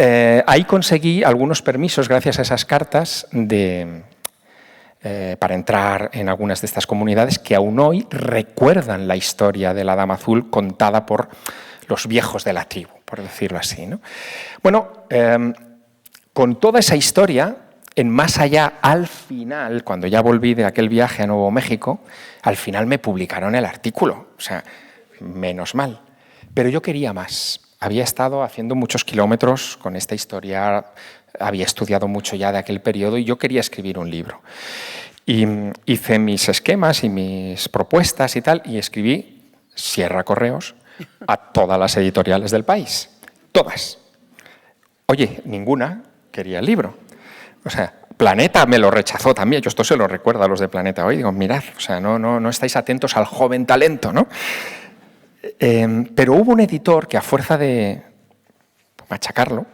ahí conseguí algunos permisos, gracias a esas cartas, para entrar en algunas de estas comunidades que aún hoy recuerdan la historia de la Dama Azul contada por los viejos de la tribu, por decirlo así, ¿no? Bueno, con toda esa historia, en Más Allá, al final, cuando ya volví de aquel viaje a Nuevo México, al final me publicaron el artículo, o sea, menos mal. Pero yo quería más. Había estado haciendo muchos kilómetros con esta historia, había estudiado mucho ya de aquel periodo y yo quería escribir un libro. Y hice mis esquemas y mis propuestas y tal, y escribí Sierra Correos a todas las editoriales del país. Todas. Oye, ninguna quería el libro. O sea, Planeta me lo rechazó también. Yo esto se lo recuerdo a los de Planeta hoy. Digo, mirad, o sea, no estáis atentos al joven talento, ¿no? Pero hubo un editor que a fuerza de machacarlo,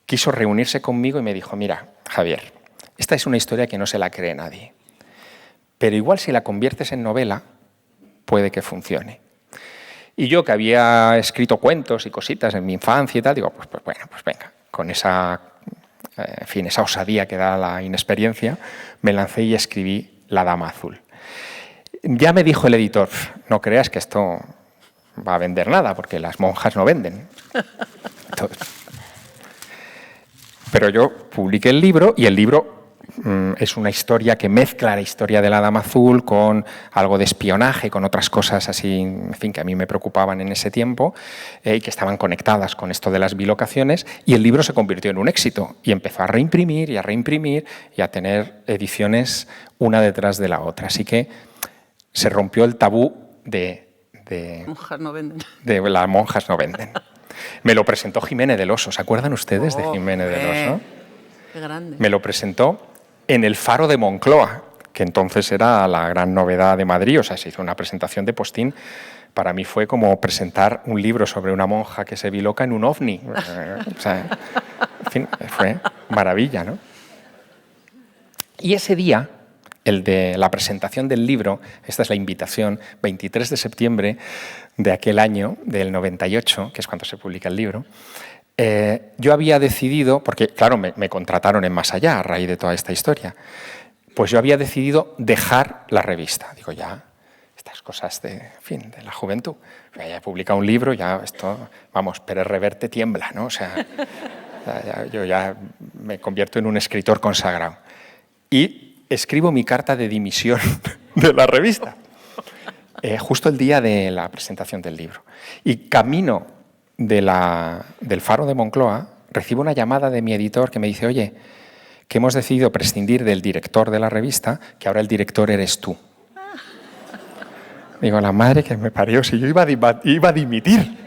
quiso reunirse conmigo y me dijo, mira, Javier, esta es una historia que no se la cree nadie, pero igual si la conviertes en novela, puede que funcione. Y yo, que había escrito cuentos y cositas en mi infancia y tal, digo, pues bueno, pues venga, con esa, en fin, esa osadía que da la inexperiencia, me lancé y escribí La Dama Azul. Ya me dijo el editor, no creas que esto va a vender nada, porque las monjas no venden. Pero yo publiqué el libro y el libro es una historia que mezcla la historia de la Dama Azul con algo de espionaje, con otras cosas así, en fin, que a mí me preocupaban en ese tiempo y que estaban conectadas con esto de las bilocaciones, y el libro se convirtió en un éxito y empezó a reimprimir y a tener ediciones una detrás de la otra. Así que se rompió el tabú de monjas no venden. De las monjas no venden. Me lo presentó Jiménez del Oso. ¿Se acuerdan ustedes de Jiménez del Oso? Qué grande. Me lo presentó en el Faro de Moncloa, que entonces era la gran novedad de Madrid. O sea, se hizo una presentación de postín. Para mí fue como presentar un libro sobre una monja que se biloca en un ovni. O sea, en fin, fue maravilla, ¿no? Y ese día, el de la presentación del libro, esta es la invitación, 23 de septiembre de aquel año, del 98, que es cuando se publica el libro, yo había decidido, porque claro, me contrataron en Más Allá a raíz de toda esta historia, pues yo había decidido dejar la revista. Digo, ya, estas cosas de la juventud. Ya he publicado un libro, ya esto, vamos, Pérez Reverte tiembla, ¿no? O sea, yo ya me convierto en un escritor consagrado. y escribo mi carta de dimisión de la revista, justo el día de la presentación del libro. Y camino del Faro de Moncloa, recibo una llamada de mi editor que me dice: oye, que hemos decidido prescindir del director de la revista, que ahora el director eres tú. Digo, la madre que me parió, si yo iba a dimitir.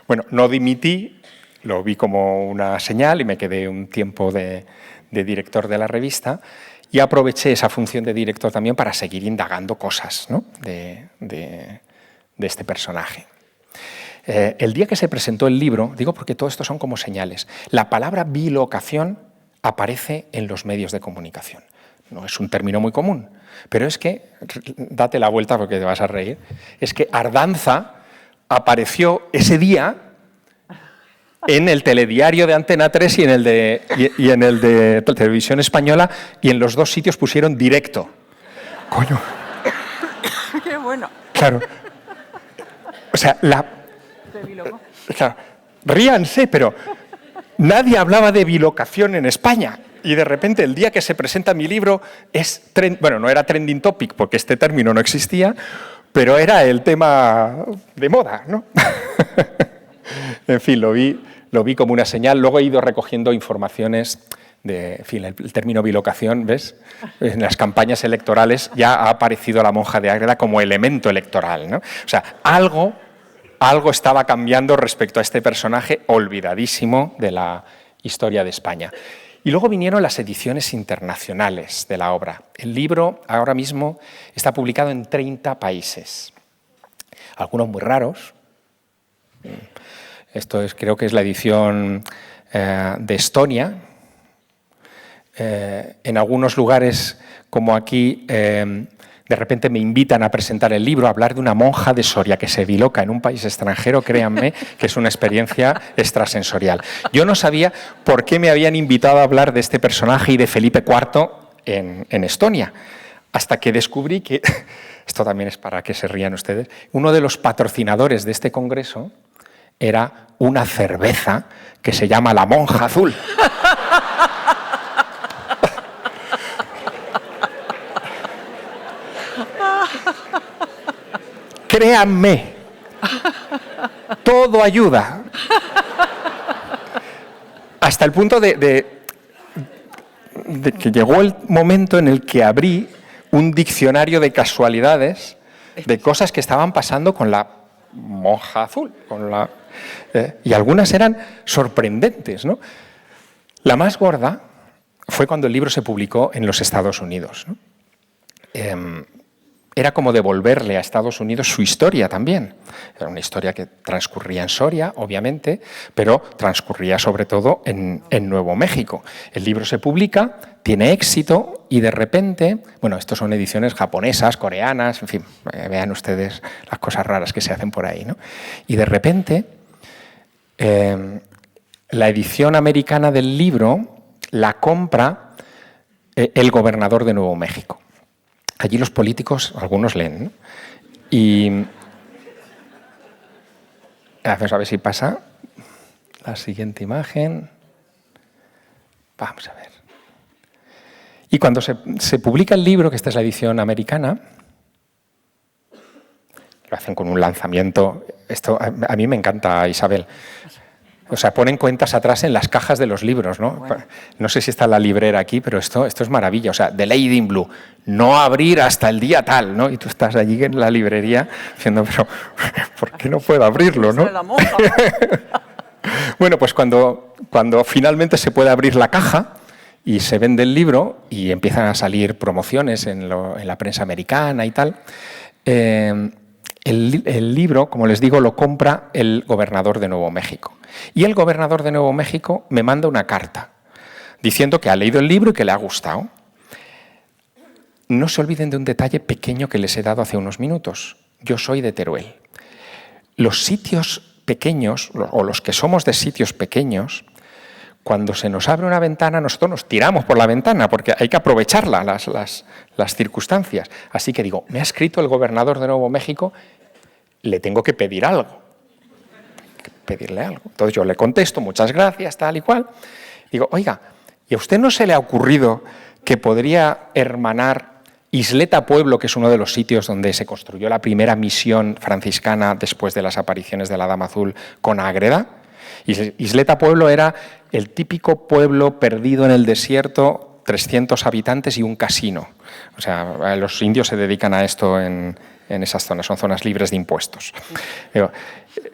Bueno, no dimití, lo vi como una señal y me quedé un tiempo de director de la revista y aproveché esa función de director también para seguir indagando cosas, ¿no?, de este personaje. El día que se presentó el libro, digo porque todo esto son como señales, la palabra bilocación aparece en los medios de comunicación. No es un término muy común, pero es que, date la vuelta porque te vas a reír, es que Ardanza apareció ese día en el telediario de Antena 3 y en el de Televisión Española, y en los dos sitios pusieron directo. Coño. ¡Qué bueno! Claro. O sea, claro, ríanse, pero nadie hablaba de bilocación en España. Y de repente, el día que se presenta mi libro, bueno, no era trending topic porque este término no existía, pero era el tema de moda, ¿no? En fin, lo vi como una señal. Luego he ido recogiendo informaciones en fin, el término bilocación, ¿ves? En las campañas electorales ya ha aparecido la monja de Ágreda como elemento electoral, ¿no? O sea, algo estaba cambiando respecto a este personaje olvidadísimo de la historia de España. Y luego vinieron las ediciones internacionales de la obra. El libro ahora mismo está publicado en 30 países, algunos muy raros. Creo que es la edición de Estonia. En algunos lugares, como aquí, de repente me invitan a presentar el libro, a hablar de una monja de Soria que se biloca en un país extranjero. Créanme que es una experiencia extrasensorial. Yo no sabía por qué me habían invitado a hablar de este personaje y de Felipe IV en Estonia, hasta que descubrí que, esto también es para que se rían ustedes, uno de los patrocinadores de este congreso era una cerveza que se llama La Monja Azul. Créanme, todo ayuda. Hasta el punto de que llegó el momento en el que abrí un diccionario de casualidades de cosas que estaban pasando con la monja azul. Y algunas eran sorprendentes, ¿no? La más gorda fue cuando el libro se publicó en los Estados Unidos, ¿no? Era como devolverle a Estados Unidos su historia también. Era una historia que transcurría en Soria, obviamente, pero transcurría sobre todo en Nuevo México. El libro se publica, tiene éxito y de repente, bueno, estos son ediciones japonesas, coreanas, en fin, vean ustedes las cosas raras que se hacen por ahí, ¿no? Y de repente, la edición americana del libro la compra el gobernador de Nuevo México. Allí los políticos, algunos leen, ¿no? Y a ver si pasa la siguiente imagen. Vamos a ver. Y cuando se publica el libro, que esta es la edición americana, lo hacen con un lanzamiento. Esto a mí me encanta, Isabel. O sea, ponen cuentas atrás en las cajas de los libros, ¿no? Bueno. No sé si está la librera aquí, pero esto es maravilla. O sea, The Lady in Blue, no abrir hasta el día tal, ¿no? Y tú estás allí en la librería diciendo, pero ¿por qué no puedo abrirlo, no? La monja. Bueno, pues cuando finalmente se puede abrir la caja y se vende el libro y empiezan a salir promociones en la prensa americana y tal, el libro, como les digo, lo compra el gobernador de Nuevo México. Y el gobernador de Nuevo México me manda una carta diciendo que ha leído el libro y que le ha gustado. No se olviden de un detalle pequeño que les he dado hace unos minutos. Yo soy de Teruel. Los sitios pequeños, o los que somos de sitios pequeños, cuando se nos abre una ventana, nosotros nos tiramos por la ventana porque hay que aprovecharla, las circunstancias. Así que digo, me ha escrito el gobernador de Nuevo México, le tengo que pedir algo. Pedirle algo. Entonces yo le contesto, muchas gracias, tal y cual. Digo, oiga, ¿Y a usted no se le ha ocurrido que podría hermanar Isleta Pueblo, que es uno de los sitios donde se construyó la primera misión franciscana después de las apariciones de la Dama Azul, con Ágreda? Isleta Pueblo era el típico pueblo perdido en el desierto, 300 habitantes y un casino. O sea, los indios se dedican a esto en esas zonas, son zonas libres de impuestos.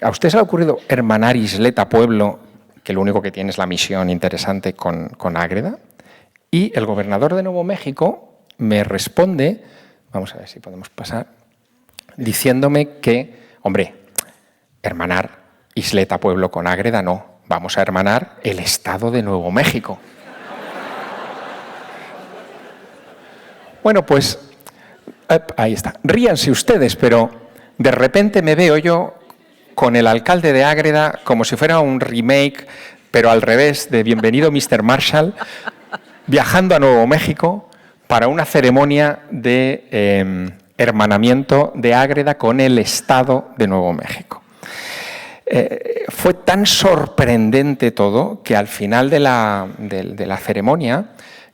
¿A usted se le ha ocurrido hermanar Isleta Pueblo, que lo único que tiene es la misión interesante, con Ágreda? Y el gobernador de Nuevo México me responde, vamos a ver si podemos pasar, diciéndome que, hombre, hermanar Isleta Pueblo con Ágreda no, vamos a hermanar el Estado de Nuevo México. Bueno, pues ahí está. Ríanse ustedes, pero de repente me veo yo con el alcalde de Ágreda como si fuera un remake, pero al revés, de Bienvenido Mr. Marshall, viajando a Nuevo México para una ceremonia de hermanamiento de Ágreda con el Estado de Nuevo México. Fue tan sorprendente todo que al final de la ceremonia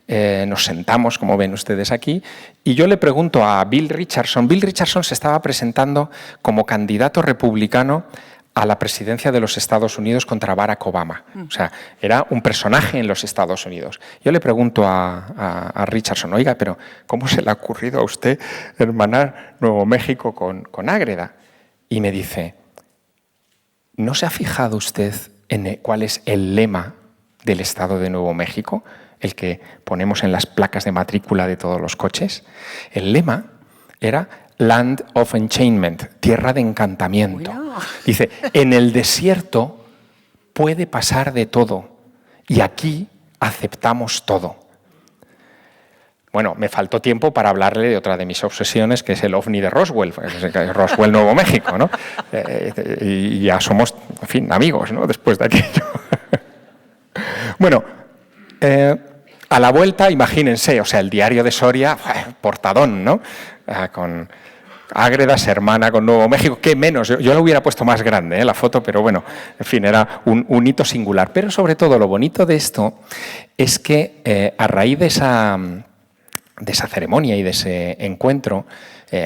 nos sentamos, como ven ustedes aquí, y yo le pregunto a Bill Richardson. Bill Richardson se estaba presentando como candidato republicano a la presidencia de los Estados Unidos contra Barack Obama. O sea, era un personaje en los Estados Unidos. Yo le pregunto a Richardson, oiga, pero ¿cómo se le ha ocurrido a usted hermanar Nuevo México con Ágreda? Y me dice, ¿no se ha fijado usted en cuál es el lema del Estado de Nuevo México, el que ponemos en las placas de matrícula de todos los coches? El lema era Land of Enchantment, tierra de encantamiento. Dice, en el desierto puede pasar de todo y aquí aceptamos todo. Bueno, me faltó tiempo para hablarle de otra de mis obsesiones, que es el OVNI de Roswell, Roswell, Nuevo México, ¿no? Y ya somos, en fin, amigos, ¿no? Después de aquello. Bueno, a la vuelta, imagínense, o sea, el diario de Soria, portadón, ¿no? Con Ágreda se hermana con Nuevo México, qué menos, yo lo hubiera puesto más grande, la foto, pero bueno, en fin, era un hito singular. Pero sobre todo lo bonito de esto es que a raíz de esa ceremonia y de ese encuentro,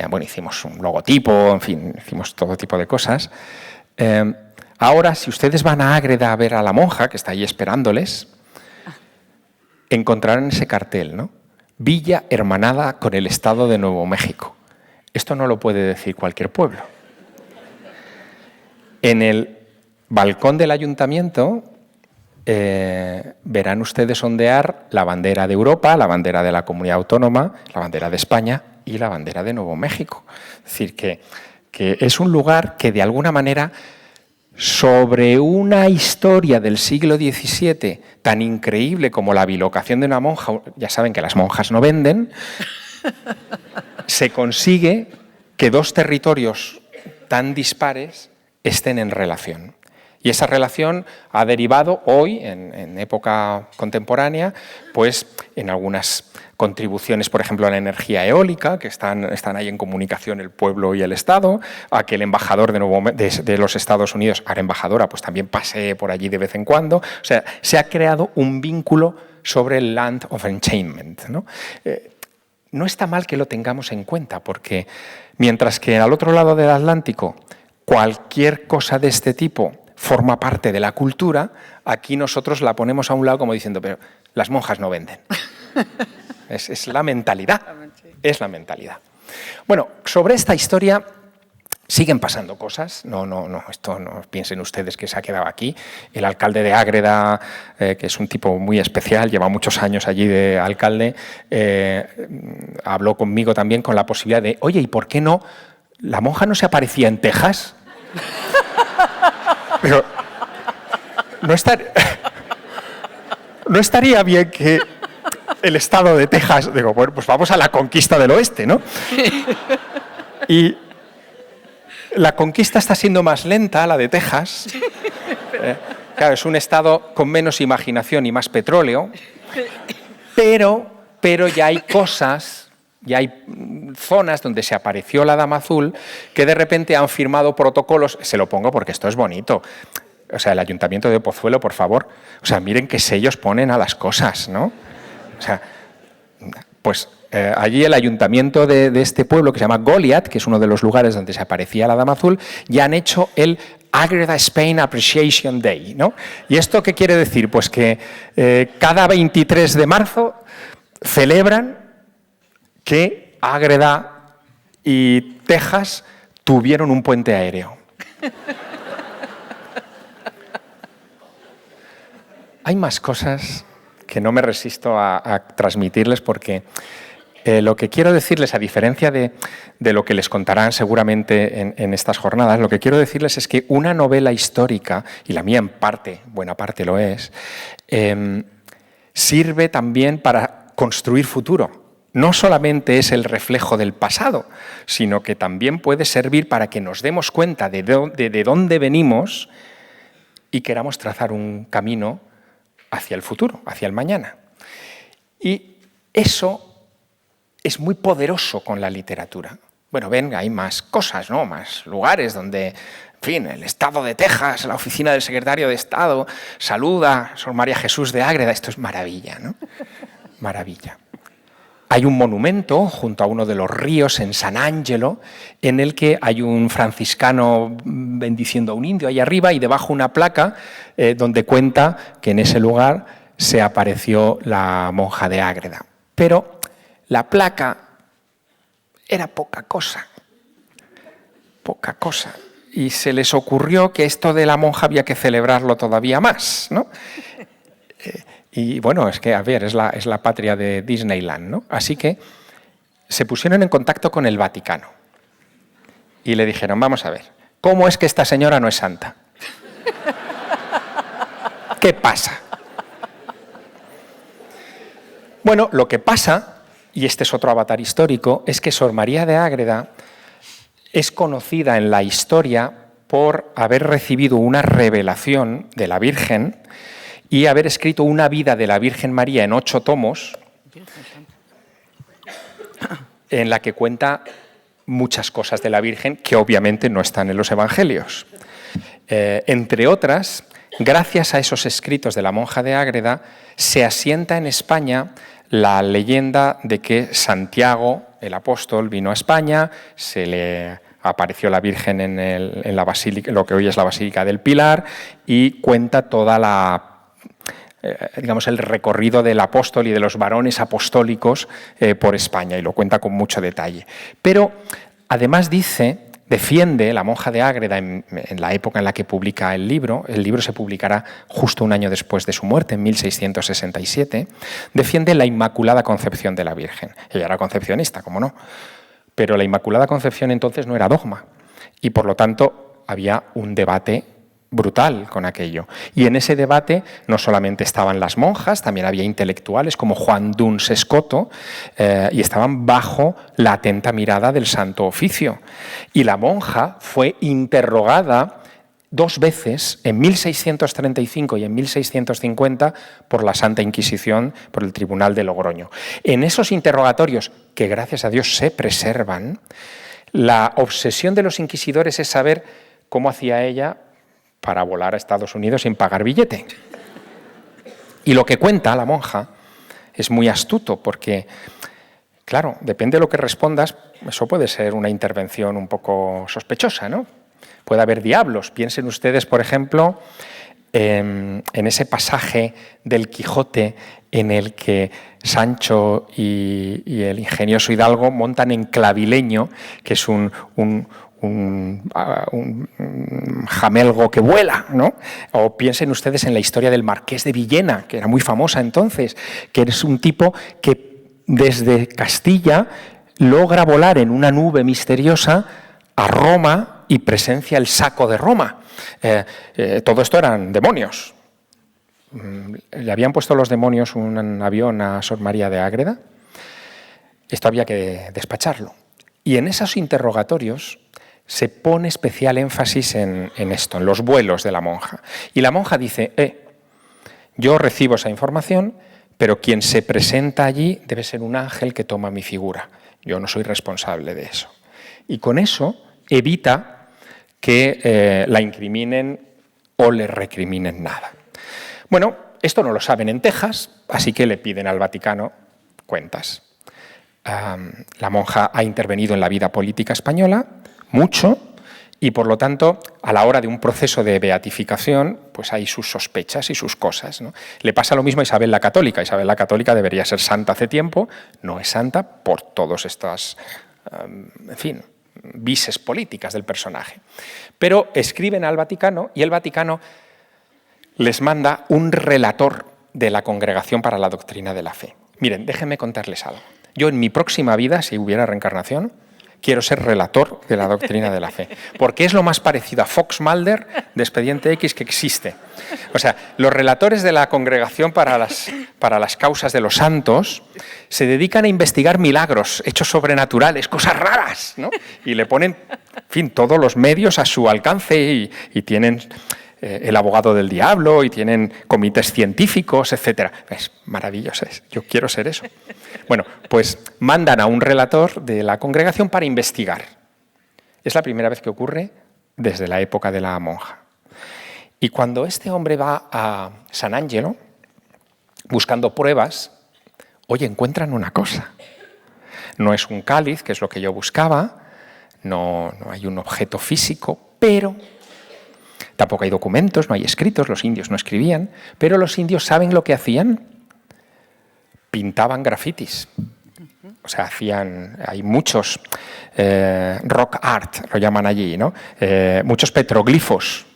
bueno, hicimos un logotipo, en fin, hicimos todo tipo de cosas. Ahora, si ustedes van a Ágreda a ver a la monja, que está ahí esperándoles, encontrarán ese cartel, ¿no? Villa hermanada con el Estado de Nuevo México. Esto no lo puede decir cualquier pueblo. En el balcón del ayuntamiento verán ustedes ondear la bandera de Europa, la bandera de la Comunidad Autónoma, la bandera de España y la bandera de Nuevo México. Es decir, que es un lugar que de alguna manera, sobre una historia del siglo XVII tan increíble como la bilocación de una monja, ya saben que las monjas no venden, se consigue que dos territorios tan dispares estén en relación. Y esa relación ha derivado hoy, en época contemporánea, pues en algunas contribuciones, por ejemplo, a la energía eólica, que están ahí en comunicación el pueblo y el Estado, a que el embajador de los Estados Unidos, ahora embajadora, pues también pasee por allí de vez en cuando. O sea, se ha creado un vínculo sobre el Land of Enchantment, ¿no? No está mal que lo tengamos en cuenta, porque mientras que al otro lado del Atlántico cualquier cosa de este tipo forma parte de la cultura, aquí nosotros la ponemos a un lado como diciendo, pero las monjas no venden. Es la mentalidad, es la mentalidad. Bueno, sobre esta historia siguen pasando cosas, esto no piensen ustedes que se ha quedado aquí. El alcalde de Ágreda, que es un tipo muy especial, lleva muchos años allí de alcalde, habló conmigo también con la posibilidad de, oye, ¿y por qué no? ¿La monja no se aparecía en Texas? Pero, no estaría bien que el estado de Texas, digo, bueno, pues vamos a la conquista del oeste, ¿no? Y la conquista está siendo más lenta, la de Texas. Claro, es un estado con menos imaginación y más petróleo, pero ya hay cosas, ya hay zonas donde se apareció la Dama Azul que de repente han firmado protocolos, se lo pongo porque esto es bonito, O sea, el Ayuntamiento de Pozuelo, por favor, o sea, miren qué sellos ponen a las cosas, ¿no? O sea, pues allí el ayuntamiento de este pueblo, que se llama Goliath, que es uno de los lugares donde se aparecía la Dama Azul, ya han hecho el Ágreda Spain Appreciation Day, ¿no? ¿Y esto qué quiere decir? Pues que cada 23 de marzo celebran que Ágreda y Texas tuvieron un puente aéreo. Hay más cosas que no me resisto a transmitirles porque lo que quiero decirles, a diferencia de lo que les contarán seguramente en estas jornadas, lo que quiero decirles es que una novela histórica, y la mía en parte, buena parte lo es, sirve también para construir futuro. No solamente es el reflejo del pasado, sino que también puede servir para que nos demos cuenta de dónde venimos y queramos trazar un camino hacia el futuro, hacia el mañana. Y eso es muy poderoso con la literatura. Bueno, ven, hay más cosas, ¿no? Más lugares donde, en fin, el Estado de Texas, la oficina del secretario de Estado, saluda a Sor María Jesús de Ágreda. Esto es maravilla, ¿no? Maravilla. Hay un monumento junto a uno de los ríos en San Ángelo en el que hay un franciscano bendiciendo a un indio ahí arriba y debajo una placa donde cuenta que en ese lugar se apareció la monja de Ágreda. Pero la placa era poca cosa, y se les ocurrió que esto de la monja había que celebrarlo todavía más, ¿no? Y bueno, es que, a ver, es la patria de Disneyland, ¿no? Así que se pusieron en contacto con el Vaticano y le dijeron, vamos a ver, ¿cómo es que esta señora no es santa? ¿Qué pasa? Bueno, lo que pasa, y este es otro avatar histórico, es que Sor María de Ágreda es conocida en la historia por haber recibido una revelación de la Virgen y haber escrito una vida de la Virgen María en 8 tomos, en la que cuenta muchas cosas de la Virgen que obviamente no están en los Evangelios. Entre otras, gracias a esos escritos de la monja de Ágreda, se asienta en España la leyenda de que Santiago, el apóstol, vino a España, se le apareció la Virgen en la basílica, lo que hoy es la Basílica del Pilar, y cuenta toda digamos, el recorrido del apóstol y de los varones apostólicos por España, y lo cuenta con mucho detalle. Pero además defiende la monja de Ágreda en la época en la que publica el libro se publicará justo un año después de su muerte, en 1667, defiende la Inmaculada Concepción de la Virgen. Ella era concepcionista, cómo no, pero la Inmaculada Concepción entonces no era dogma, y por lo tanto había un debate brutal con aquello. Y en ese debate no solamente estaban las monjas, también había intelectuales como Juan Duns Escoto, y estaban bajo la atenta mirada del Santo Oficio. Y la monja fue interrogada 2 veces, en 1635 y en 1650, por la Santa Inquisición, por el Tribunal de Logroño. En esos interrogatorios, que gracias a Dios se preservan, la obsesión de los inquisidores es saber cómo hacía ella para volar a Estados Unidos sin pagar billete. Y lo que cuenta la monja es muy astuto porque, claro, depende de lo que respondas, eso puede ser una intervención un poco sospechosa, ¿no? Puede haber diablos. Piensen ustedes, por ejemplo, en ese pasaje del Quijote en el que Sancho y el ingenioso Hidalgo montan en Clavileño, que es un jamelgo que vuela, ¿no? O piensen ustedes en la historia del Marqués de Villena, que era muy famosa entonces, que es un tipo que desde Castilla logra volar en una nube misteriosa a Roma y presencia el saco de Roma. Todo esto eran demonios. ¿Le habían puesto los demonios un avión a Sor María de Ágreda? Esto había que despacharlo. Y en esos interrogatorios se pone especial énfasis en esto, en los vuelos de la monja. Y la monja dice, yo recibo esa información, pero quien se presenta allí debe ser un ángel que toma mi figura. Yo no soy responsable de eso. Y con eso evita que la incriminen o le recriminen nada. Bueno, esto no lo saben en Texas, así que le piden al Vaticano cuentas. La monja ha intervenido en la vida política española mucho y, por lo tanto, a la hora de un proceso de beatificación, pues hay sus sospechas y sus cosas, ¿no? Le pasa lo mismo a Isabel la Católica. Isabel la Católica debería ser santa hace tiempo, no es santa por todas estas, en fin, vises políticas del personaje. Pero escriben al Vaticano y el Vaticano les manda un relator de la Congregación para la Doctrina de la Fe. Miren, déjenme contarles algo. Yo en mi próxima vida, si hubiera reencarnación, quiero ser relator de la doctrina de la fe, porque es lo más parecido a Fox Mulder de Expediente X que existe. O sea, los relatores de la Congregación para las Causas de los Santos se dedican a investigar milagros, hechos sobrenaturales, cosas raras, ¿no? Y le ponen, en fin, todos los medios a su alcance y tienen el abogado del diablo y tienen comités científicos, etc. Es maravilloso, yo quiero ser eso. Bueno, pues mandan a un relator de la congregación para investigar. Es la primera vez que ocurre desde la época de la monja. Y cuando este hombre va a San Angelo buscando pruebas, oye, encuentran una cosa. No es un cáliz, que es lo que yo buscaba, no hay un objeto físico, pero tampoco hay documentos, no hay escritos, los indios no escribían, pero los indios ¿saben lo que hacían? Pintaban grafitis. O sea, hay muchos rock art, lo llaman allí, ¿no? Muchos petroglifos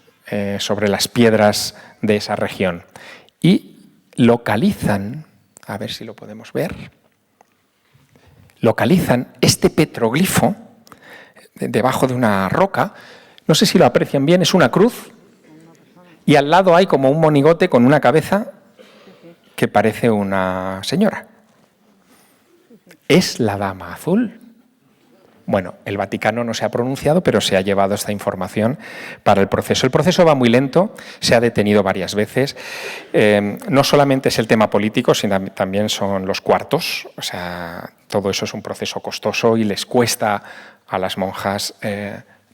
sobre las piedras de esa región. Y localizan, a ver si lo podemos ver, localizan este petroglifo debajo de una roca. No sé si lo aprecian bien, es una cruz y al lado hay como un monigote con una cabeza que parece una señora. ¿Es la Dama Azul? Bueno, el Vaticano no se ha pronunciado, pero se ha llevado esta información para el proceso. El proceso va muy lento, se ha detenido varias veces. No solamente es el tema político, sino también son los cuartos. O sea, todo eso es un proceso costoso y les cuesta a las monjas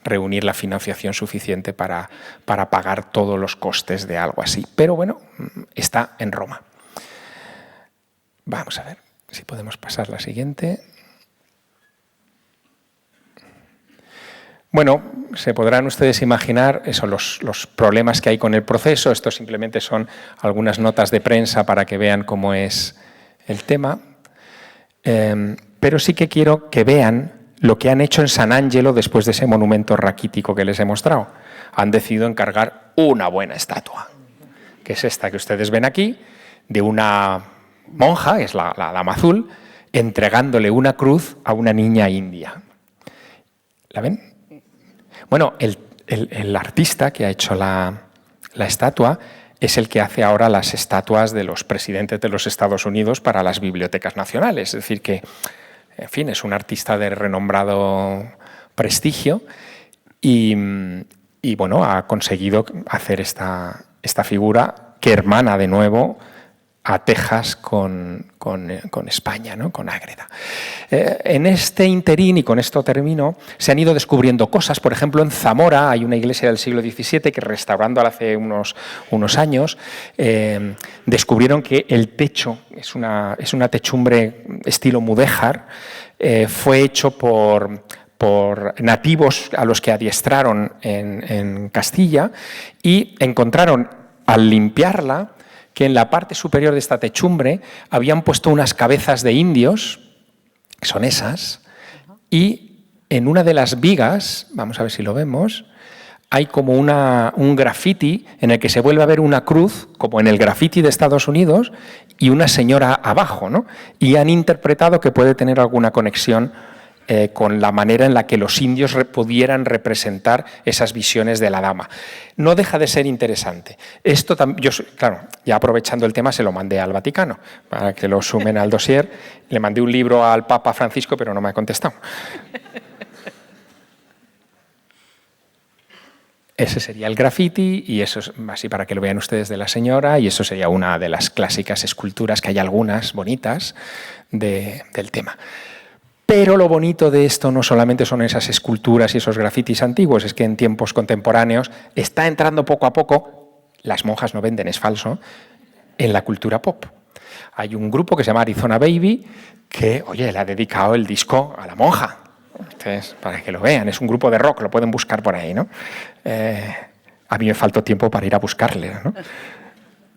reunir la financiación suficiente para pagar todos los costes de algo así. Pero bueno, está en Roma. Vamos a ver si podemos pasar la siguiente. Bueno, se podrán ustedes imaginar los problemas que hay con el proceso. Esto simplemente son algunas notas de prensa para que vean cómo es el tema. Pero sí que quiero que vean lo que han hecho en San Angelo después de ese monumento raquítico que les he mostrado. Han decidido encargar una buena estatua, que es esta que ustedes ven aquí, de una monja, es la Dama Azul, entregándole una cruz a una niña india. ¿La ven? Bueno, el artista que ha hecho la estatua es el que hace ahora las estatuas de los presidentes de los Estados Unidos para las bibliotecas nacionales. Es decir, que, en fin, es un artista de renombrado prestigio y bueno, ha conseguido hacer esta figura que hermana de nuevo a Texas con España, ¿no? Con Ágreda. En este interín, y con esto termino, se han ido descubriendo cosas. Por ejemplo, en Zamora hay una iglesia del siglo XVII que, restaurándola hace unos años, descubrieron que el techo es una techumbre estilo mudéjar, fue hecho por nativos a los que adiestraron en Castilla, y encontraron, al limpiarla, que en la parte superior de esta techumbre habían puesto unas cabezas de indios, que son esas, y en una de las vigas, vamos a ver si lo vemos, hay como un grafiti en el que se vuelve a ver una cruz, como en el grafiti de Estados Unidos, y una señora abajo, ¿no? Y han interpretado que puede tener alguna conexión con la manera en la que los indios pudieran representar esas visiones de la dama. No deja de ser interesante. Esto yo, claro, ya aprovechando el tema, se lo mandé al Vaticano para que lo sumen al dossier. Le mandé un libro al Papa Francisco, pero no me ha contestado. Ese sería el graffiti, y eso es así para que lo vean ustedes, de la señora, y eso sería una de las clásicas esculturas, que hay algunas bonitas del tema. Pero lo bonito de esto no solamente son esas esculturas y esos grafitis antiguos, es que en tiempos contemporáneos está entrando poco a poco, las monjas no venden, es falso, en la cultura pop. Hay un grupo que se llama Arizona Baby que, oye, le ha dedicado el disco a la monja. Entonces, para que lo vean, es un grupo de rock, lo pueden buscar por ahí, ¿no? A mí me faltó tiempo para ir a buscarle, ¿no?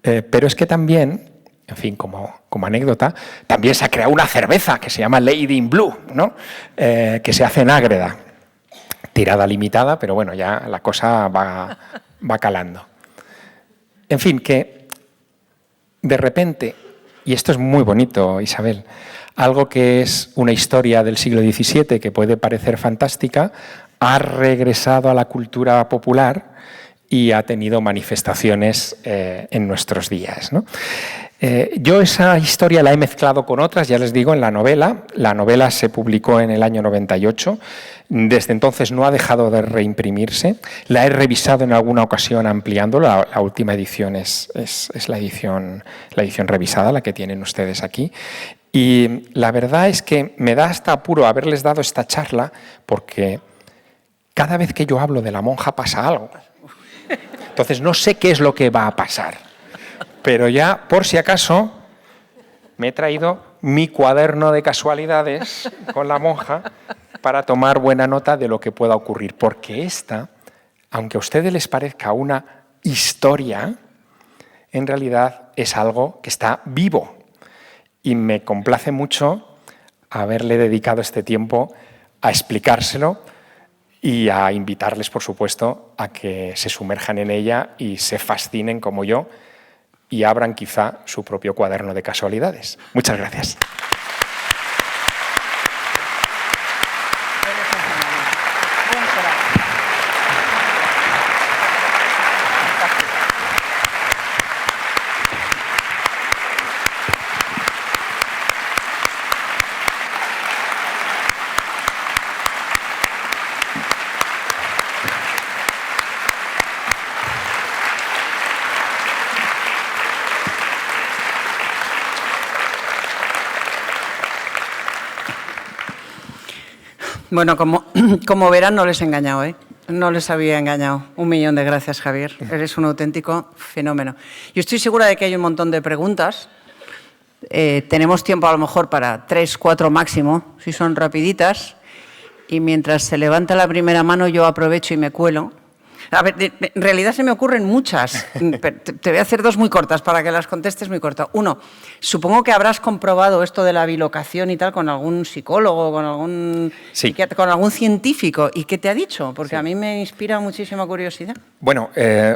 Pero es que también, en fin, como anécdota, también se ha creado una cerveza que se llama Lady in Blue, ¿no? Que se hace en Ágreda. Tirada limitada, pero bueno, ya la cosa va calando. En fin, que de repente, y esto es muy bonito, Isabel, algo que es una historia del siglo XVII que puede parecer fantástica, ha regresado a la cultura popular y ha tenido manifestaciones en nuestros días, ¿no? Yo esa historia la he mezclado con otras, ya les digo, en la novela. La novela se publicó en el año 98. Desde entonces no ha dejado de reimprimirse. La he revisado en alguna ocasión ampliándola. La última edición es la edición revisada, la que tienen ustedes aquí. Y la verdad es que me da hasta apuro haberles dado esta charla porque cada vez que yo hablo de la monja pasa algo. Entonces no sé qué es lo que va a pasar. Pero ya, por si acaso, me he traído mi cuaderno de casualidades con la monja para tomar buena nota de lo que pueda ocurrir. Porque esta, aunque a ustedes les parezca una historia, en realidad es algo que está vivo. Y me complace mucho haberle dedicado este tiempo a explicárselo y a invitarles, por supuesto, a que se sumerjan en ella y se fascinen como yo y abran quizá su propio cuaderno de casualidades. Muchas gracias. Bueno, como verán, no les he engañado, ¿eh? No les había engañado. 1.000.000 de gracias, Javier. Eres un auténtico fenómeno. Yo estoy segura de que hay un montón de preguntas. Tenemos tiempo a lo mejor para 3, 4 máximo, si son rapiditas. Y mientras se levanta la primera mano, yo aprovecho y me cuelo. A ver, en realidad se me ocurren muchas. Te voy a hacer 2 muy cortas para que las contestes muy cortas. 1, supongo que habrás comprobado esto de la bilocación y tal con algún psicólogo, con algún, sí, con algún científico. ¿Y qué te ha dicho? Porque sí, a mí me inspira muchísima curiosidad. Bueno,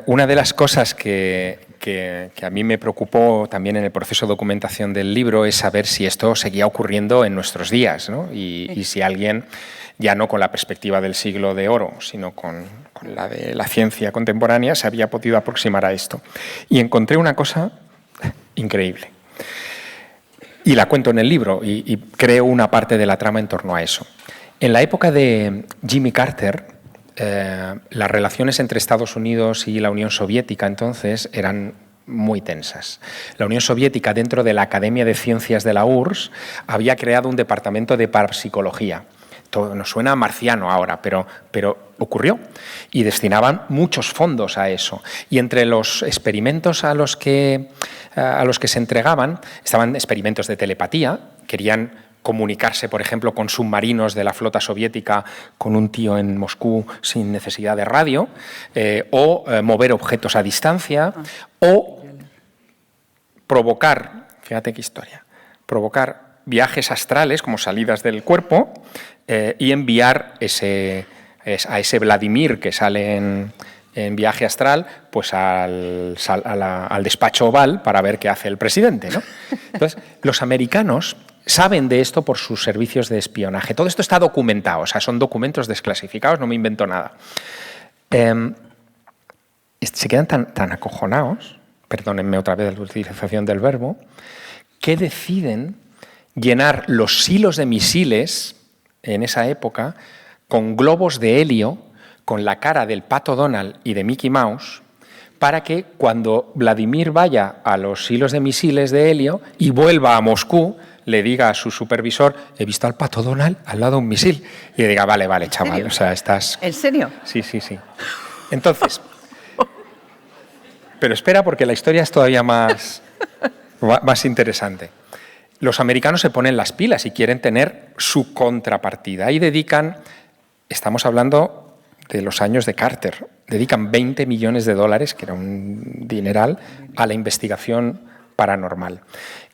una de las cosas que a mí me preocupó también en el proceso de documentación del libro es saber si esto seguía ocurriendo en nuestros días, ¿no? Y si alguien, ya no con la perspectiva del siglo de oro, sino con la de la ciencia contemporánea, se había podido aproximar a esto. Y encontré una cosa increíble. Y la cuento en el libro y creo una parte de la trama en torno a eso. En la época de Jimmy Carter, las relaciones entre Estados Unidos y la Unión Soviética entonces eran muy tensas. La Unión Soviética, dentro de la Academia de Ciencias de la URSS, había creado un departamento de parapsicología. Todo nos suena marciano ahora, pero ocurrió. Y destinaban muchos fondos a eso. Y entre los experimentos a los que se entregaban estaban experimentos de telepatía. Querían comunicarse, por ejemplo, con submarinos de la flota soviética con un tío en Moscú sin necesidad de radio, o mover objetos a distancia, o provocar, fíjate qué historia, provocar viajes astrales como salidas del cuerpo y enviar a ese Vladimir que sale en viaje astral pues al despacho oval para ver qué hace el presidente, ¿no? Entonces, los americanos saben de esto por sus servicios de espionaje. Todo esto está documentado, o sea, son documentos desclasificados, no me invento nada. Se quedan tan acojonados, perdónenme otra vez la utilización del verbo, que deciden llenar los silos de misiles en esa época con globos de helio con la cara del Pato Donald y de Mickey Mouse para que cuando Vladimir vaya a los silos de misiles de helio y vuelva a Moscú, le diga a su supervisor, he visto al Pato Donald al lado de un misil. Y le diga, vale, chaval, o sea, estás... ¿En serio? Sí. Entonces, pero espera, porque la historia es todavía más interesante. Los americanos se ponen las pilas y quieren tener su contrapartida. Ahí dedican, estamos hablando de los años de Carter, dedican $20 millones, que era un dineral, a la investigación paranormal.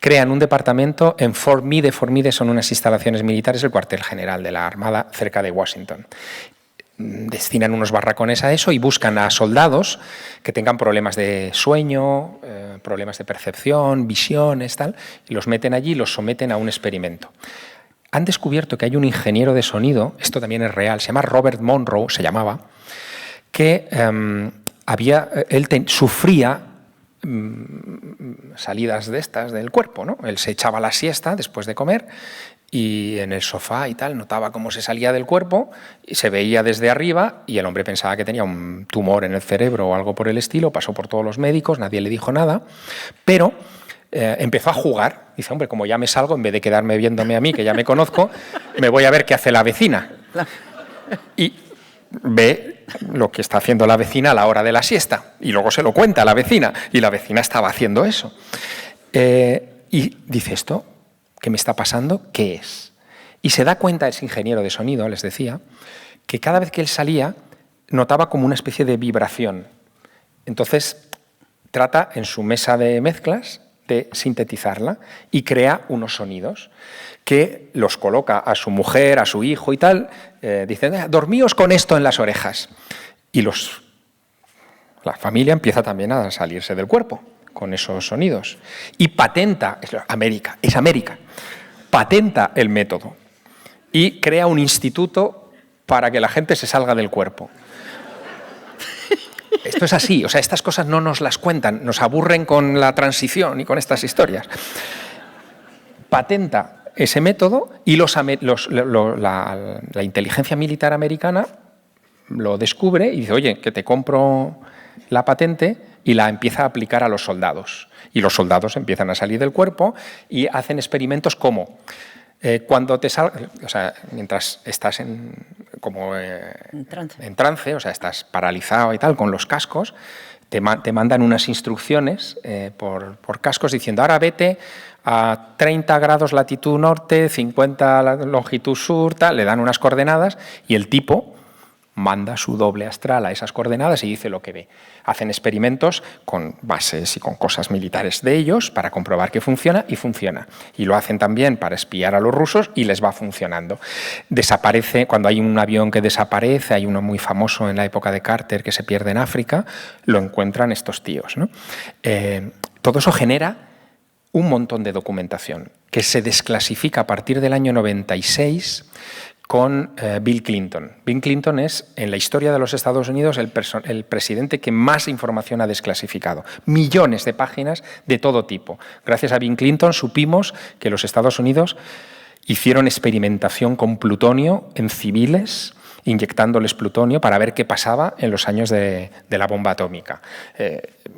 Crean un departamento en Fort Meade. Fort Meade son unas instalaciones militares, el cuartel general de la Armada, cerca de Washington. Destinan unos barracones a eso y buscan a soldados que tengan problemas de sueño, problemas de percepción, visiones, tal, y los meten allí y los someten a un experimento. Han descubierto que hay un ingeniero de sonido, esto también es real, se llama Robert Monroe, se llamaba, que él sufría salidas de estas del cuerpo, ¿no? Él se echaba la siesta después de comer y en el sofá y tal notaba cómo se salía del cuerpo y se veía desde arriba y el hombre pensaba que tenía un tumor en el cerebro o algo por el estilo, pasó por todos los médicos, nadie le dijo nada, pero empezó a jugar. Dice, hombre, como ya me salgo, en vez de quedarme viéndome a mí, que ya me conozco, me voy a ver qué hace la vecina. Y ve lo que está haciendo la vecina a la hora de la siesta y luego se lo cuenta a la vecina y la vecina estaba haciendo eso. Y dice, ¿esto qué me está pasando? ¿Qué es? Y se da cuenta, ese ingeniero de sonido, les decía, que cada vez que él salía notaba como una especie de vibración. Entonces trata en su mesa de mezclas de sintetizarla y crea unos sonidos que los coloca a su mujer, a su hijo y tal. Dicen, dormíos con esto en las orejas. Y la familia empieza también a salirse del cuerpo con esos sonidos. Y patenta, es América, patenta el método y crea un instituto para que la gente se salga del cuerpo. Esto es así, o sea, estas cosas no nos las cuentan, nos aburren con la transición y con estas historias. Patenta ese método y la inteligencia militar americana lo descubre y dice, oye, que te compro la patente, y la empieza a aplicar a los soldados. Y los soldados empiezan a salir del cuerpo y hacen experimentos como cuando te o sea, mientras estás en trance, o sea, estás paralizado y tal, con los cascos, te mandan unas instrucciones por cascos diciendo, ahora vete a 30 grados latitud norte, 50 longitud sur, tal, le dan unas coordenadas y el tipo manda su doble astral a esas coordenadas y dice lo que ve. Hacen experimentos con bases y con cosas militares de ellos para comprobar que funciona y funciona. Y lo hacen también para espiar a los rusos y les va funcionando. Desaparece, cuando hay un avión que desaparece, hay uno muy famoso en la época de Carter que se pierde en África, lo encuentran estos tíos, ¿no? Todo eso genera un montón de documentación que se desclasifica a partir del año 96 con Bill Clinton. Bill Clinton es, en la historia de los Estados Unidos, el presidente que más información ha desclasificado. Millones de páginas de todo tipo. Gracias a Bill Clinton supimos que los Estados Unidos hicieron experimentación con plutonio en civiles, inyectándoles plutonio para ver qué pasaba en los años de la bomba atómica.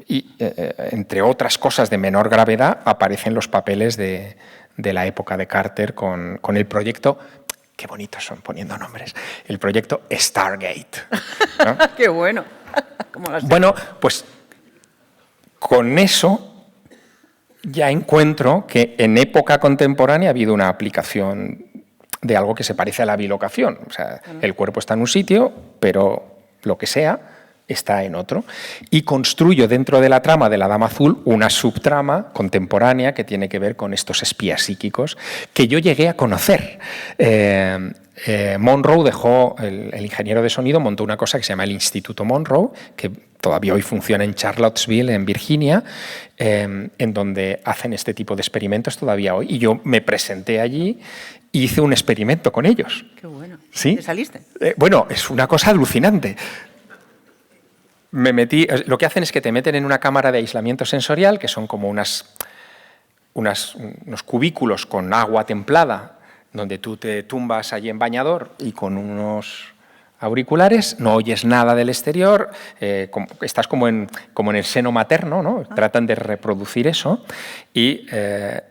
Entre otras cosas de menor gravedad, aparecen los papeles de la época de Carter con el proyecto. Qué bonitos son poniendo nombres. El proyecto Stargate, ¿no? ¡Qué bueno! Bueno, pues con eso ya encuentro que en época contemporánea ha habido una aplicación de algo que se parece a la bilocación. O sea, el cuerpo está en un sitio, pero lo que sea está en otro. Y construyo dentro de la trama de la Dama Azul una subtrama contemporánea que tiene que ver con estos espías psíquicos que yo llegué a conocer. Monroe dejó, el ingeniero de sonido montó una cosa que se llama el Instituto Monroe, que todavía hoy funciona en Charlottesville, en Virginia, en donde hacen este tipo de experimentos todavía hoy. Y yo me presenté allí e hice un experimento con ellos. ¡Qué bueno! ¿Sí? ¿Te saliste? Bueno, es una cosa alucinante. Me metí, lo que hacen es que te meten en una cámara de aislamiento sensorial, que son como unos cubículos con agua templada, donde tú te tumbas allí en bañador y con unos auriculares, no oyes nada del exterior, estás como en el seno materno, ¿no? Tratan de reproducir eso y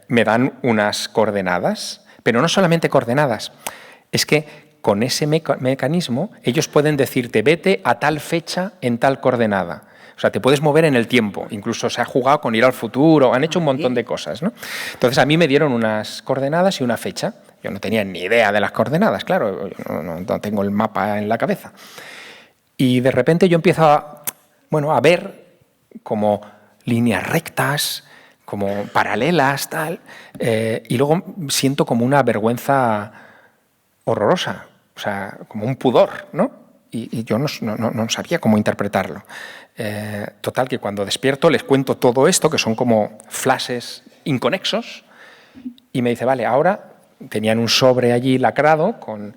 me dan unas coordenadas, pero no solamente coordenadas, es que con ese mecanismo ellos pueden decirte vete a tal fecha en tal coordenada. O sea, te puedes mover en el tiempo, incluso se ha jugado con ir al futuro, han hecho un montón de cosas, ¿no? Entonces a mí me dieron unas coordenadas y una fecha. Yo no tenía ni idea de las coordenadas, claro, yo no tengo el mapa en la cabeza. Y de repente yo empiezo a ver como líneas rectas, como paralelas, tal, y luego siento como una vergüenza horrorosa, o sea, como un pudor, ¿no? Y yo no sabía cómo interpretarlo. Total, que cuando despierto les cuento todo esto, que son como flashes inconexos, y me dice, vale, ahora tenían un sobre allí lacrado con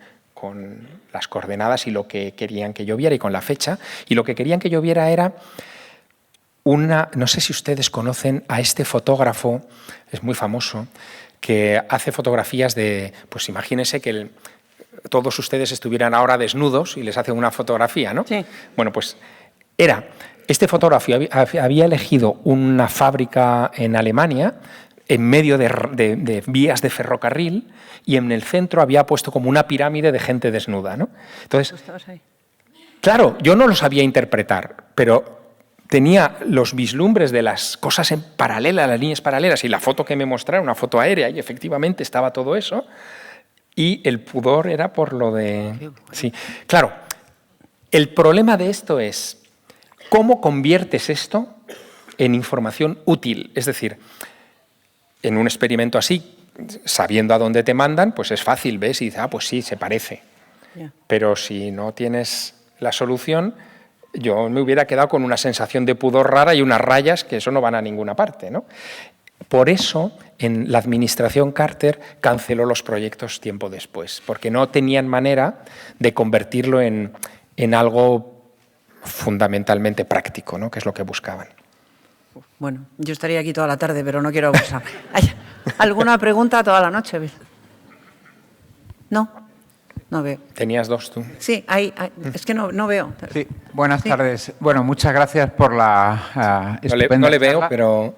las coordenadas y lo que querían que yo viera y con la fecha, y lo que querían que yo viera era no sé si ustedes conocen a este fotógrafo, es muy famoso, que hace fotografías de, pues imagínense que todos ustedes estuvieran ahora desnudos y les hace una fotografía, ¿no? Sí. Bueno, pues este fotógrafo había elegido una fábrica en Alemania en medio de vías de ferrocarril y en el centro había puesto como una pirámide de gente desnuda, ¿no? Entonces, ¿Estabas ahí? Claro, yo no lo sabía interpretar, pero tenía los vislumbres de las cosas en paralela, las líneas paralelas, y la foto que me mostraron, una foto aérea, y efectivamente estaba todo eso, y el pudor era por lo de... Sí, claro, el problema de esto es cómo conviertes esto en información útil, es decir, en un experimento así, sabiendo a dónde te mandan, pues es fácil, ves y dices, pues sí, se parece. Yeah. Pero si no tienes la solución, yo me hubiera quedado con una sensación de pudor rara y unas rayas que eso no van a ninguna parte, ¿no? Por eso, en la administración Carter canceló los proyectos tiempo después, porque no tenían manera de convertirlo en algo fundamentalmente práctico, ¿no? Que es lo que buscaban. Bueno, yo estaría aquí toda la tarde, pero no quiero abusar. ¿Alguna pregunta toda la noche? ¿No? No veo. ¿Tenías dos tú? Sí, es que no veo. Sí, buenas tardes. Bueno, muchas gracias por la estupenda no le veo, charla. pero...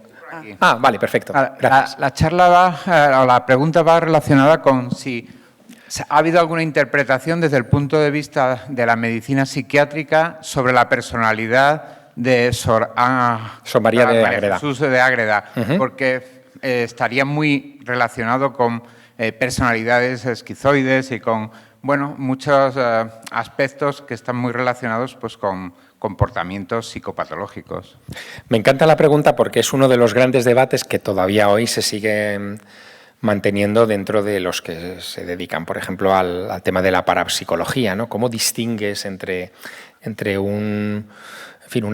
vale, perfecto. Gracias. La charla o la pregunta va relacionada con si ha habido alguna interpretación desde el punto de vista de la medicina psiquiátrica sobre la personalidad de Sor María de Ágreda. Jesús de Ágreda, porque estaría muy relacionado con personalidades esquizoides y con muchos aspectos que están muy relacionados pues, con comportamientos psicopatológicos. Me encanta la pregunta porque es uno de los grandes debates que todavía hoy se sigue manteniendo dentro de los que se dedican, por ejemplo, al tema de la parapsicología, ¿no? ¿Cómo distingues entre una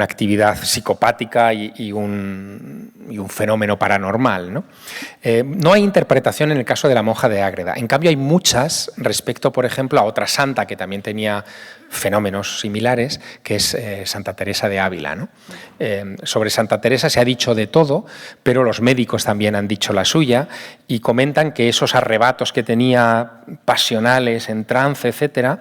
actividad psicopática y un fenómeno paranormal, ¿no? No hay interpretación en el caso de la monja de Ágreda. En cambio, hay muchas respecto, por ejemplo, a otra santa que también tenía fenómenos similares, que es Santa Teresa de Ávila, ¿no? Sobre Santa Teresa se ha dicho de todo, pero los médicos también han dicho la suya y comentan que esos arrebatos que tenía pasionales, en trance, etcétera,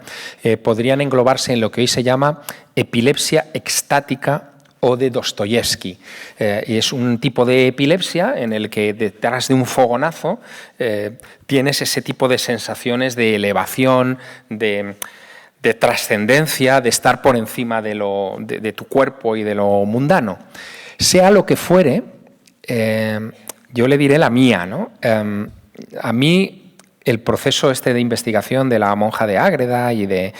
podrían englobarse en lo que hoy se llama epilepsia extática o de Dostoyevsky. Y es un tipo de epilepsia en el que detrás de un fogonazo tienes ese tipo de sensaciones de elevación, de trascendencia, de estar por encima de tu cuerpo y de lo mundano. Sea lo que fuere, yo le diré la mía, ¿no? A mí el proceso de investigación de la monja de Ágreda y de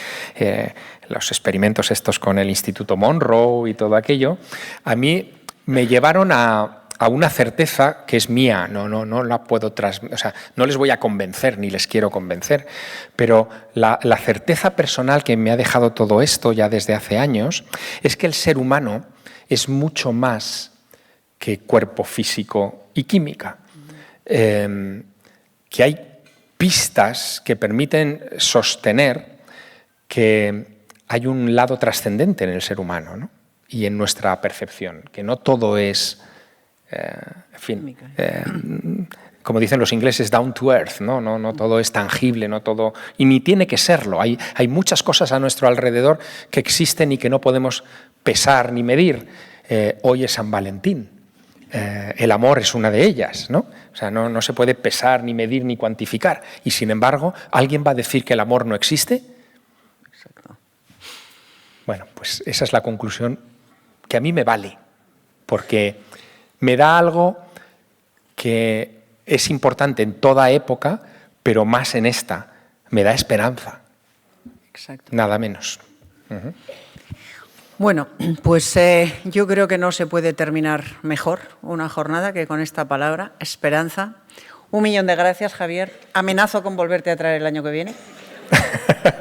los experimentos estos con el Instituto Monroe y todo aquello, a mí me llevaron a una certeza que es mía, no la puedo transmitir, o sea, no les voy a convencer ni les quiero convencer, pero la certeza personal que me ha dejado todo esto ya desde hace años es que el ser humano es mucho más que cuerpo físico y química, que hay pistas que permiten sostener que hay un lado trascendente en el ser humano, ¿no? Y en nuestra percepción, que no todo es como dicen los ingleses, down to earth, ¿no? No todo es tangible, no todo, y ni tiene que serlo. Hay muchas cosas a nuestro alrededor que existen y que no podemos pesar ni medir. Hoy es San Valentín. El amor es una de ellas, ¿no? O sea, no se puede pesar, ni medir, ni cuantificar. Y sin embargo, ¿alguien va a decir que el amor no existe? Exacto. Bueno, pues esa es la conclusión que a mí me vale, porque me da algo que es importante en toda época, pero más en esta. Me da esperanza. Exacto. Nada menos. Bueno, pues yo creo que no se puede terminar mejor una jornada que con esta palabra, esperanza. 1.000.000 de gracias, Javier. Amenazo con volverte a traer el año que viene.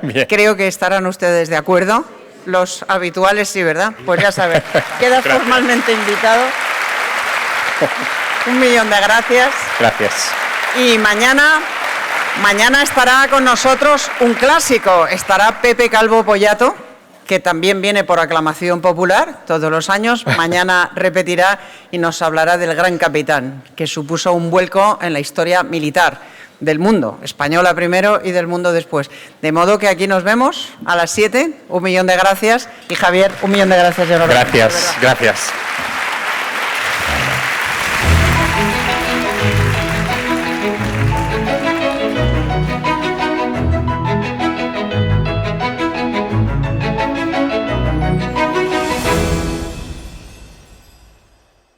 Bien. Creo que estarán ustedes de acuerdo. Los habituales sí, ¿verdad? Pues ya saben, quedas formalmente invitado. 1.000.000 de gracias. Gracias. Y mañana estará con nosotros un clásico. Estará Pepe Calvo Pollato, que también viene por aclamación popular todos los años. Mañana repetirá y nos hablará del Gran Capitán, que supuso un vuelco en la historia militar del mundo, española primero y del mundo después. De modo que aquí nos vemos a las 7. 1.000.000 de gracias. Y Javier, 1.000.000 de gracias. Gracias, gracias.